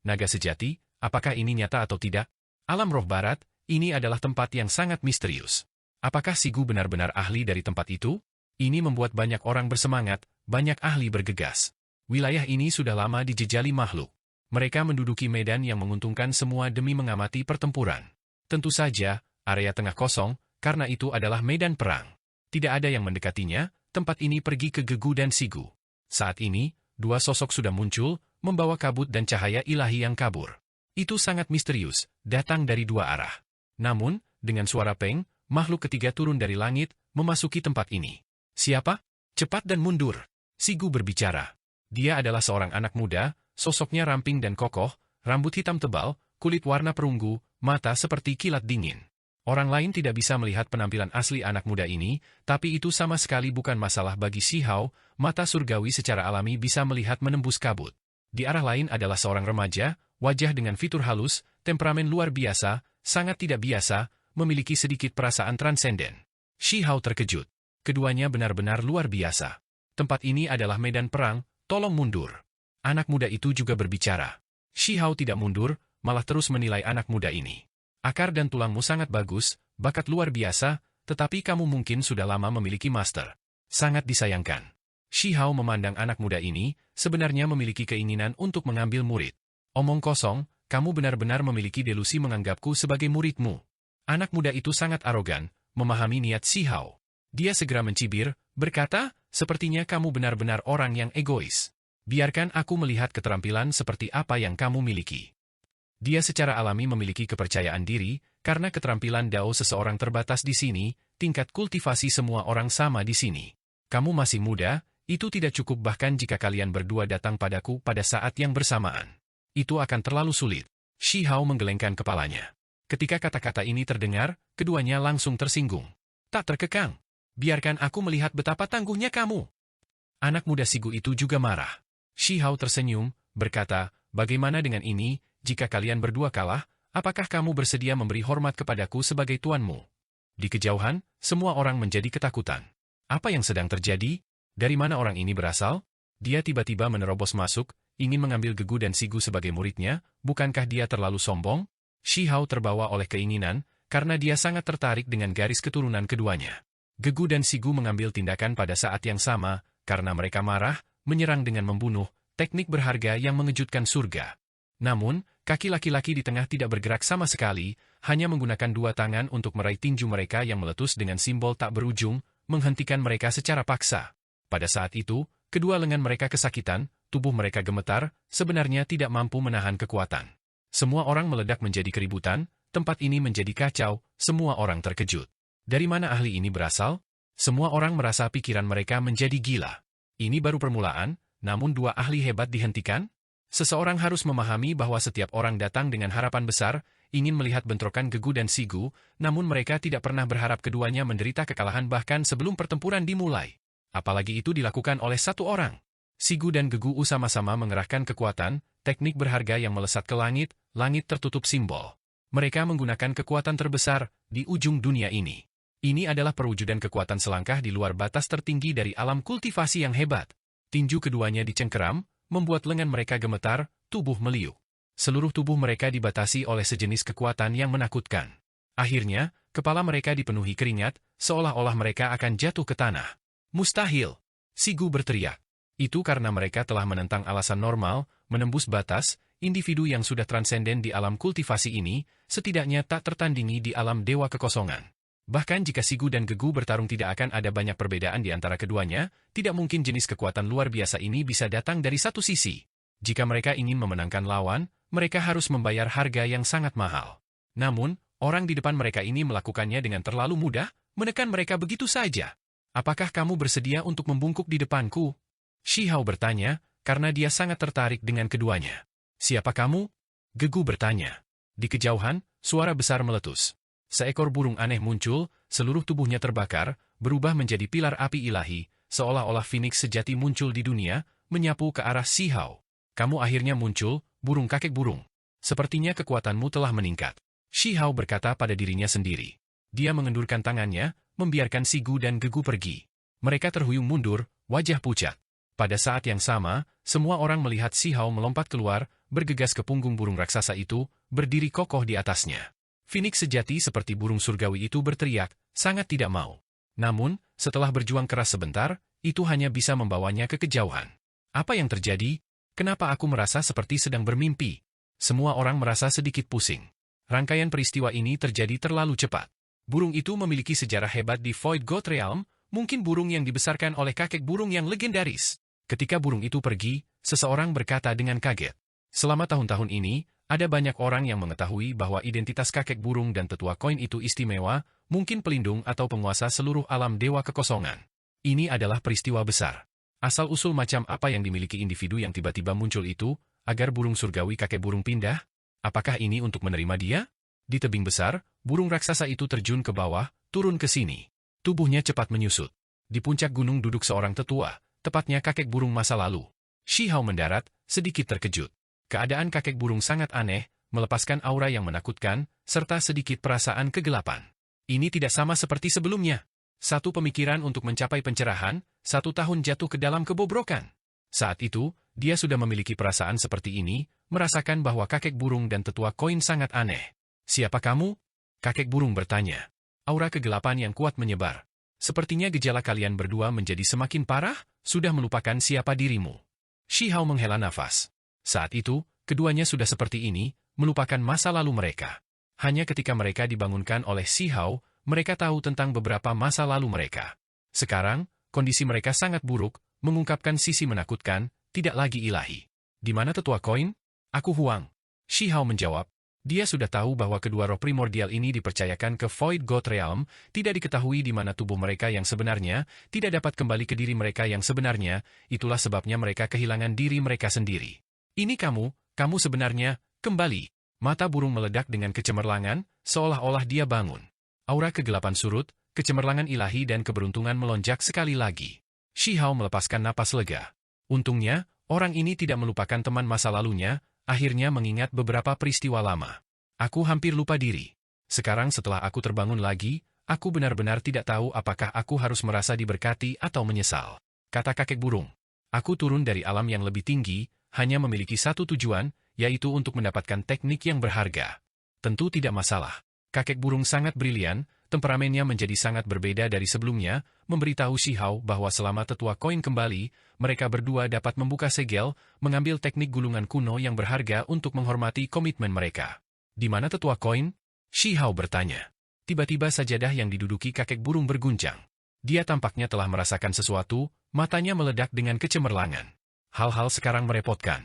Naga sejati, apakah ini nyata atau tidak? Alam roh barat, ini adalah tempat yang sangat misterius. Apakah Sigu benar-benar ahli dari tempat itu? Ini membuat banyak orang bersemangat, banyak ahli bergegas. Wilayah ini sudah lama dijejali makhluk. Mereka menduduki medan yang menguntungkan semua demi mengamati pertempuran. Tentu saja, area tengah kosong, karena itu adalah medan perang. Tidak ada yang mendekatinya, tempat ini pergi ke Gegu dan Sigu. Saat ini, dua sosok sudah muncul, membawa kabut dan cahaya ilahi yang kabur. Itu sangat misterius, datang dari dua arah. Namun, dengan suara peng, makhluk ketiga turun dari langit, memasuki tempat ini. Siapa? Cepat dan mundur. Sigu berbicara. Dia adalah seorang anak muda, sosoknya ramping dan kokoh, rambut hitam tebal, kulit warna perunggu, mata seperti kilat dingin. Orang lain tidak bisa melihat penampilan asli anak muda ini, tapi itu sama sekali bukan masalah bagi Shihao, mata surgawi secara alami bisa melihat menembus kabut. Di arah lain adalah seorang remaja, wajah dengan fitur halus, temperamen luar biasa, sangat tidak biasa, memiliki sedikit perasaan transenden. Shihao terkejut. Keduanya benar-benar luar biasa. Tempat ini adalah medan perang, tolong mundur. Anak muda itu juga berbicara. Shihao tidak mundur, malah terus menilai anak muda ini. Akar dan tulangmu sangat bagus, bakat luar biasa, tetapi kamu mungkin sudah lama memiliki master. Sangat disayangkan. Shihao memandang anak muda ini, sebenarnya memiliki keinginan untuk mengambil murid. Omong kosong, kamu benar-benar memiliki delusi menganggapku sebagai muridmu. Anak muda itu sangat arogan, memahami niat Shihao. Dia segera mencibir, berkata, sepertinya kamu benar-benar orang yang egois. Biarkan aku melihat keterampilan seperti apa yang kamu miliki. Dia secara alami memiliki kepercayaan diri, karena keterampilan Dao seseorang terbatas di sini, tingkat kultivasi semua orang sama di sini. Kamu masih muda, itu tidak cukup bahkan jika kalian berdua datang padaku pada saat yang bersamaan. Itu akan terlalu sulit. Shihao menggelengkan kepalanya. Ketika kata-kata ini terdengar, keduanya langsung tersinggung. Tak terkekang. Biarkan aku melihat betapa tangguhnya kamu. Anak muda Sigu itu juga marah. Shihao tersenyum, berkata, bagaimana dengan ini, jika kalian berdua kalah, apakah kamu bersedia memberi hormat kepadaku sebagai tuanmu? Di kejauhan, semua orang menjadi ketakutan. Apa yang sedang terjadi? Dari mana orang ini berasal? Dia tiba-tiba menerobos masuk, ingin mengambil Gegu dan Sigu sebagai muridnya, bukankah dia terlalu sombong? Shihao terbawa oleh keinginan, karena dia sangat tertarik dengan garis keturunan keduanya. Gegu dan Sigu mengambil tindakan pada saat yang sama, karena mereka marah, menyerang dengan membunuh, teknik berharga yang mengejutkan surga. Namun, kaki laki-laki di tengah tidak bergerak sama sekali, hanya menggunakan dua tangan untuk meraih tinju mereka yang meletus dengan simbol tak berujung, menghentikan mereka secara paksa. Pada saat itu, kedua lengan mereka kesakitan, tubuh mereka gemetar, sebenarnya tidak mampu menahan kekuatan. Semua orang meledak menjadi keributan, tempat ini menjadi kacau, semua orang terkejut. Dari mana ahli ini berasal? Semua orang merasa pikiran mereka menjadi gila. Ini baru permulaan, namun dua ahli hebat dihentikan? Seseorang harus memahami bahwa setiap orang datang dengan harapan besar, ingin melihat bentrokan Gegu dan Sigu, namun mereka tidak pernah berharap keduanya menderita kekalahan bahkan sebelum pertempuran dimulai. Apalagi itu dilakukan oleh satu orang. Sigu dan Gegu sama-sama mengerahkan kekuatan, teknik berharga yang melesat ke langit, langit tertutup simbol. Mereka menggunakan kekuatan terbesar di ujung dunia ini. Ini adalah perwujudan kekuatan selangkah di luar batas tertinggi dari alam kultivasi yang hebat. Tinju keduanya dicengkeram, membuat lengan mereka gemetar, tubuh meliuk. Seluruh tubuh mereka dibatasi oleh sejenis kekuatan yang menakutkan. Akhirnya, kepala mereka dipenuhi keringat, seolah-olah mereka akan jatuh ke tanah. Mustahil! Si Gu berteriak. Itu karena mereka telah menentang alasan normal, menembus batas, individu yang sudah transenden di alam kultivasi ini, setidaknya tak tertandingi di alam dewa kekosongan. Bahkan jika Si Gu dan Gegu bertarung tidak akan ada banyak perbedaan di antara keduanya, tidak mungkin jenis kekuatan luar biasa ini bisa datang dari satu sisi. Jika mereka ingin memenangkan lawan, mereka harus membayar harga yang sangat mahal. Namun, orang di depan mereka ini melakukannya dengan terlalu mudah, menekan mereka begitu saja. Apakah kamu bersedia untuk membungkuk di depanku? Shi Hao bertanya, karena dia sangat tertarik dengan keduanya. Siapa kamu? Gegu bertanya. Di kejauhan, suara besar meletus. Seekor burung aneh muncul, seluruh tubuhnya terbakar, berubah menjadi pilar api ilahi, seolah-olah Phoenix sejati muncul di dunia, menyapu ke arah Shi Hao. Kamu akhirnya muncul, burung kakek burung. Sepertinya kekuatanmu telah meningkat. Shi Hao berkata pada dirinya sendiri. Dia mengendurkan tangannya, membiarkan Si Gu dan Gegu pergi. Mereka terhuyung mundur, wajah pucat. Pada saat yang sama, semua orang melihat Shi Hao melompat keluar, bergegas ke punggung burung raksasa itu, berdiri kokoh di atasnya. Phoenix sejati seperti burung surgawi itu berteriak, sangat tidak mau. Namun, setelah berjuang keras sebentar, itu hanya bisa membawanya ke kejauhan. Apa yang terjadi? Kenapa aku merasa seperti sedang bermimpi? Semua orang merasa sedikit pusing. Rangkaian peristiwa ini terjadi terlalu cepat. Burung itu memiliki sejarah hebat di Void God Realm, mungkin burung yang dibesarkan oleh kakek burung yang legendaris. Ketika burung itu pergi, seseorang berkata dengan kaget. Selama tahun-tahun ini, ada banyak orang yang mengetahui bahwa identitas kakek burung dan tetua koin itu istimewa, mungkin pelindung atau penguasa seluruh alam dewa kekosongan. Ini adalah peristiwa besar. Asal-usul macam apa yang dimiliki individu yang tiba-tiba muncul itu, agar burung surgawi kakek burung pindah? Apakah ini untuk menerima dia? Di tebing besar, burung raksasa itu terjun ke bawah, turun ke sini. Tubuhnya cepat menyusut. Di puncak gunung duduk seorang tetua, tepatnya kakek burung masa lalu. Shi Hao mendarat, sedikit terkejut. Keadaan kakek burung sangat aneh, melepaskan aura yang menakutkan, serta sedikit perasaan kegelapan. Ini tidak sama seperti sebelumnya. Satu pemikiran untuk mencapai pencerahan, 1 tahun jatuh ke dalam kebobrokan. Saat itu, dia sudah memiliki perasaan seperti ini, merasakan bahwa kakek burung dan tetua koin sangat aneh. Siapa kamu? Kakek burung bertanya. Aura kegelapan yang kuat menyebar. Sepertinya gejala kalian berdua menjadi semakin parah, sudah melupakan siapa dirimu. Shi Hao menghela nafas. Saat itu, keduanya sudah seperti ini, melupakan masa lalu mereka. Hanya ketika mereka dibangunkan oleh Shi Hao, mereka tahu tentang beberapa masa lalu mereka. Sekarang, kondisi mereka sangat buruk, mengungkapkan sisi menakutkan, tidak lagi ilahi. Di mana tetua koin? Aku Huang. Shi Hao menjawab. Dia sudah tahu bahwa kedua roh primordial ini dipercayakan ke Void God Realm, tidak diketahui di mana tubuh mereka yang sebenarnya, tidak dapat kembali ke diri mereka yang sebenarnya, itulah sebabnya mereka kehilangan diri mereka sendiri. Ini kamu sebenarnya, kembali. Mata burung meledak dengan kecemerlangan, seolah-olah dia bangun. Aura kegelapan surut, kecemerlangan ilahi dan keberuntungan melonjak sekali lagi. Shi Hao melepaskan napas lega. Untungnya, orang ini tidak melupakan teman masa lalunya, akhirnya mengingat beberapa peristiwa lama. Aku hampir lupa diri. Sekarang setelah aku terbangun lagi, aku benar-benar tidak tahu apakah aku harus merasa diberkati atau menyesal. Kata kakek burung. Aku turun dari alam yang lebih tinggi, hanya memiliki satu tujuan, yaitu untuk mendapatkan teknik yang berharga. Tentu tidak masalah. Kakek burung sangat brilian, temperamennya menjadi sangat berbeda dari sebelumnya, memberitahu Shi Hao bahwa selama tetua koin kembali, mereka berdua dapat membuka segel, mengambil teknik gulungan kuno yang berharga untuk menghormati komitmen mereka. Di mana tetua koin? Shi Hao bertanya. Tiba-tiba sajadah yang diduduki kakek burung berguncang. Dia tampaknya telah merasakan sesuatu, matanya meledak dengan kecemerlangan. Hal-hal sekarang merepotkan.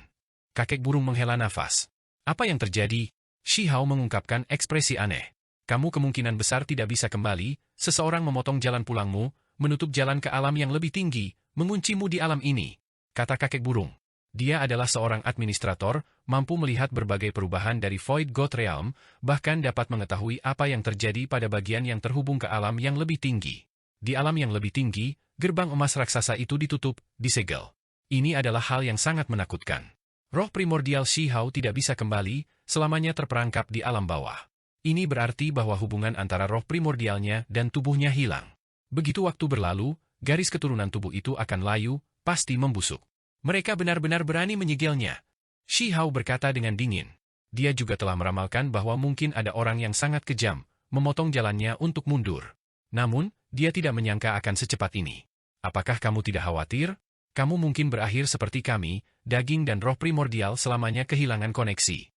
Kakek burung menghela nafas. Apa yang terjadi? Shi Hao mengungkapkan ekspresi aneh. Kamu kemungkinan besar tidak bisa kembali, seseorang memotong jalan pulangmu, menutup jalan ke alam yang lebih tinggi, menguncimu di alam ini. Kata kakek burung. Dia adalah seorang administrator, mampu melihat berbagai perubahan dari Void God Realm, bahkan dapat mengetahui apa yang terjadi pada bagian yang terhubung ke alam yang lebih tinggi. Di alam yang lebih tinggi, gerbang emas raksasa itu ditutup, disegel. Ini adalah hal yang sangat menakutkan. Roh primordial Shi Hao tidak bisa kembali, selamanya terperangkap di alam bawah. Ini berarti bahwa hubungan antara roh primordialnya dan tubuhnya hilang. Begitu waktu berlalu, garis keturunan tubuh itu akan layu, pasti membusuk. Mereka benar-benar berani menyegelnya. Shi Hao berkata dengan dingin. dia juga telah meramalkan bahwa mungkin ada orang yang sangat kejam, memotong jalannya untuk mundur. Namun, dia tidak menyangka akan secepat ini. Apakah kamu tidak khawatir? Kamu mungkin berakhir seperti kami, daging dan roh primordial selamanya kehilangan koneksi.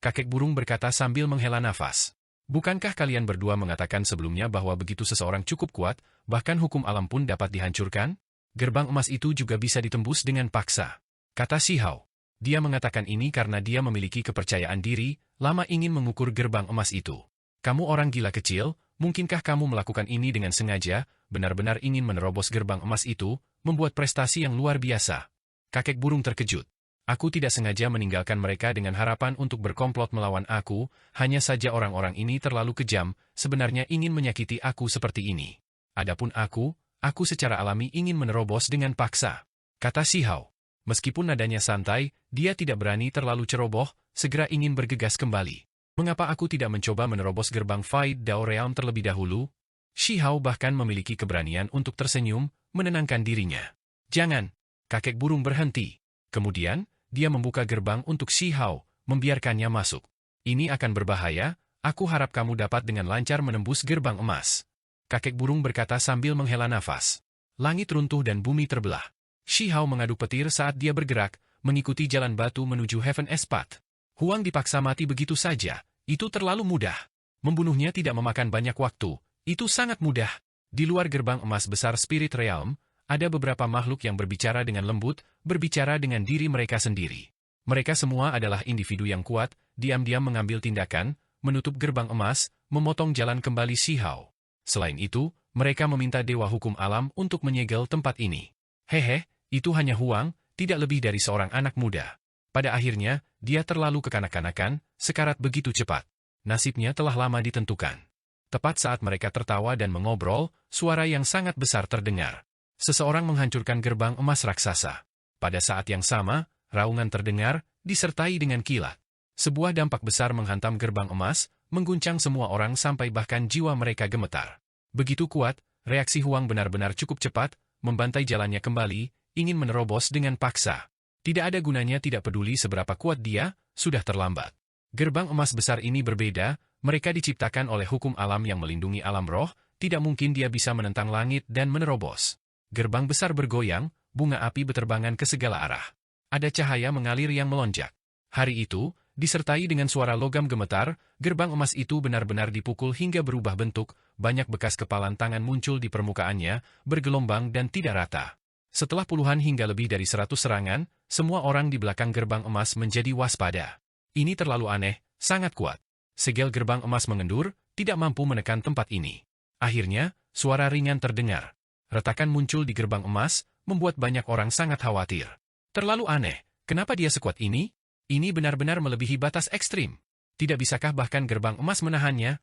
Kakek burung berkata sambil menghela nafas. Bukankah kalian berdua mengatakan sebelumnya bahwa begitu seseorang cukup kuat, bahkan hukum alam pun dapat dihancurkan? Gerbang emas itu juga bisa ditembus dengan paksa, kata Shihao. Dia mengatakan ini karena dia memiliki kepercayaan diri, lama ingin mengukur gerbang emas itu. Kamu orang gila kecil, mungkinkah kamu melakukan ini dengan sengaja, benar-benar ingin menerobos gerbang emas itu, membuat prestasi yang luar biasa? Kakek burung terkejut. Aku tidak sengaja meninggalkan mereka dengan harapan untuk berkomplot melawan aku, hanya saja orang-orang ini terlalu kejam, sebenarnya ingin menyakiti aku seperti ini. Adapun aku secara alami ingin menerobos dengan paksa, kata Shihao. Meskipun nadanya santai, dia tidak berani terlalu ceroboh, segera ingin bergegas kembali. Mengapa aku tidak mencoba menerobos gerbang Fai Dao Realm terlebih dahulu? Shihao bahkan memiliki keberanian untuk tersenyum, menenangkan dirinya. Jangan, kakek burung berhenti. Kemudian, dia membuka gerbang untuk Shihao, membiarkannya masuk. Ini akan berbahaya, aku harap kamu dapat dengan lancar menembus gerbang emas. Kakek burung berkata sambil menghela nafas. Langit runtuh dan bumi terbelah. Shihao mengadu petir saat dia bergerak, mengikuti jalan batu menuju Heaven Path. Huang dipaksa mati begitu saja, itu terlalu mudah. Membunuhnya tidak memakan banyak waktu, itu sangat mudah. Di luar gerbang emas besar Spirit Realm, ada beberapa makhluk yang berbicara dengan lembut, berbicara dengan diri mereka sendiri. Mereka semua adalah individu yang kuat, diam-diam mengambil tindakan, menutup gerbang emas, memotong jalan kembali Shihao. Selain itu, mereka meminta Dewa Hukum Alam untuk menyegel tempat ini. Hehe, itu hanya Huang, tidak lebih dari seorang anak muda. Pada akhirnya, dia terlalu kekanak-kanakan, sekarat begitu cepat. Nasibnya telah lama ditentukan. Tepat saat mereka tertawa dan mengobrol, suara yang sangat besar terdengar. Seseorang menghancurkan gerbang emas raksasa. Pada saat yang sama, raungan terdengar, disertai dengan kilat. Sebuah dampak besar menghantam gerbang emas, mengguncang semua orang sampai bahkan jiwa mereka gemetar. Begitu kuat, reaksi Huang benar-benar cukup cepat, membantai jalannya kembali, ingin menerobos dengan paksa. Tidak ada gunanya tidak peduli seberapa kuat dia, sudah terlambat. Gerbang emas besar ini berbeda, mereka diciptakan oleh hukum alam yang melindungi alam roh, tidak mungkin dia bisa menentang langit dan menerobos. Gerbang besar bergoyang, bunga api beterbangan ke segala arah. Ada cahaya mengalir yang melonjak. Hari itu, disertai dengan suara logam gemetar, gerbang emas itu benar-benar dipukul hingga berubah bentuk, banyak bekas kepalan tangan muncul di permukaannya, bergelombang dan tidak rata. Setelah puluhan hingga lebih dari 100 serangan, semua orang di belakang gerbang emas menjadi waspada. Ini terlalu aneh, sangat kuat. Segel gerbang emas mengendur, tidak mampu menekan tempat ini. Akhirnya, suara ringan terdengar. Retakan muncul di gerbang emas, membuat banyak orang sangat khawatir. Terlalu aneh, kenapa dia sekuat ini? Ini benar-benar melebihi batas ekstrim. Tidak bisakah bahkan gerbang emas menahannya?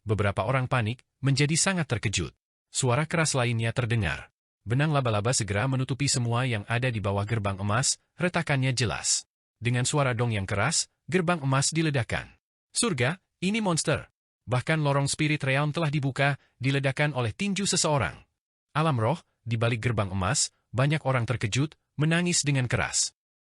Beberapa orang panik, menjadi sangat terkejut. Suara keras lainnya terdengar. Benang laba-laba segera menutupi semua yang ada di bawah gerbang emas, retakannya jelas. Dengan suara dong yang keras, gerbang emas diledakkan. Surga, ini monster. Bahkan lorong Spirit Realm telah dibuka, diledakkan oleh tinju seseorang. Alam roh, di balik gerbang emas, banyak orang terkejut, menangis dengan keras.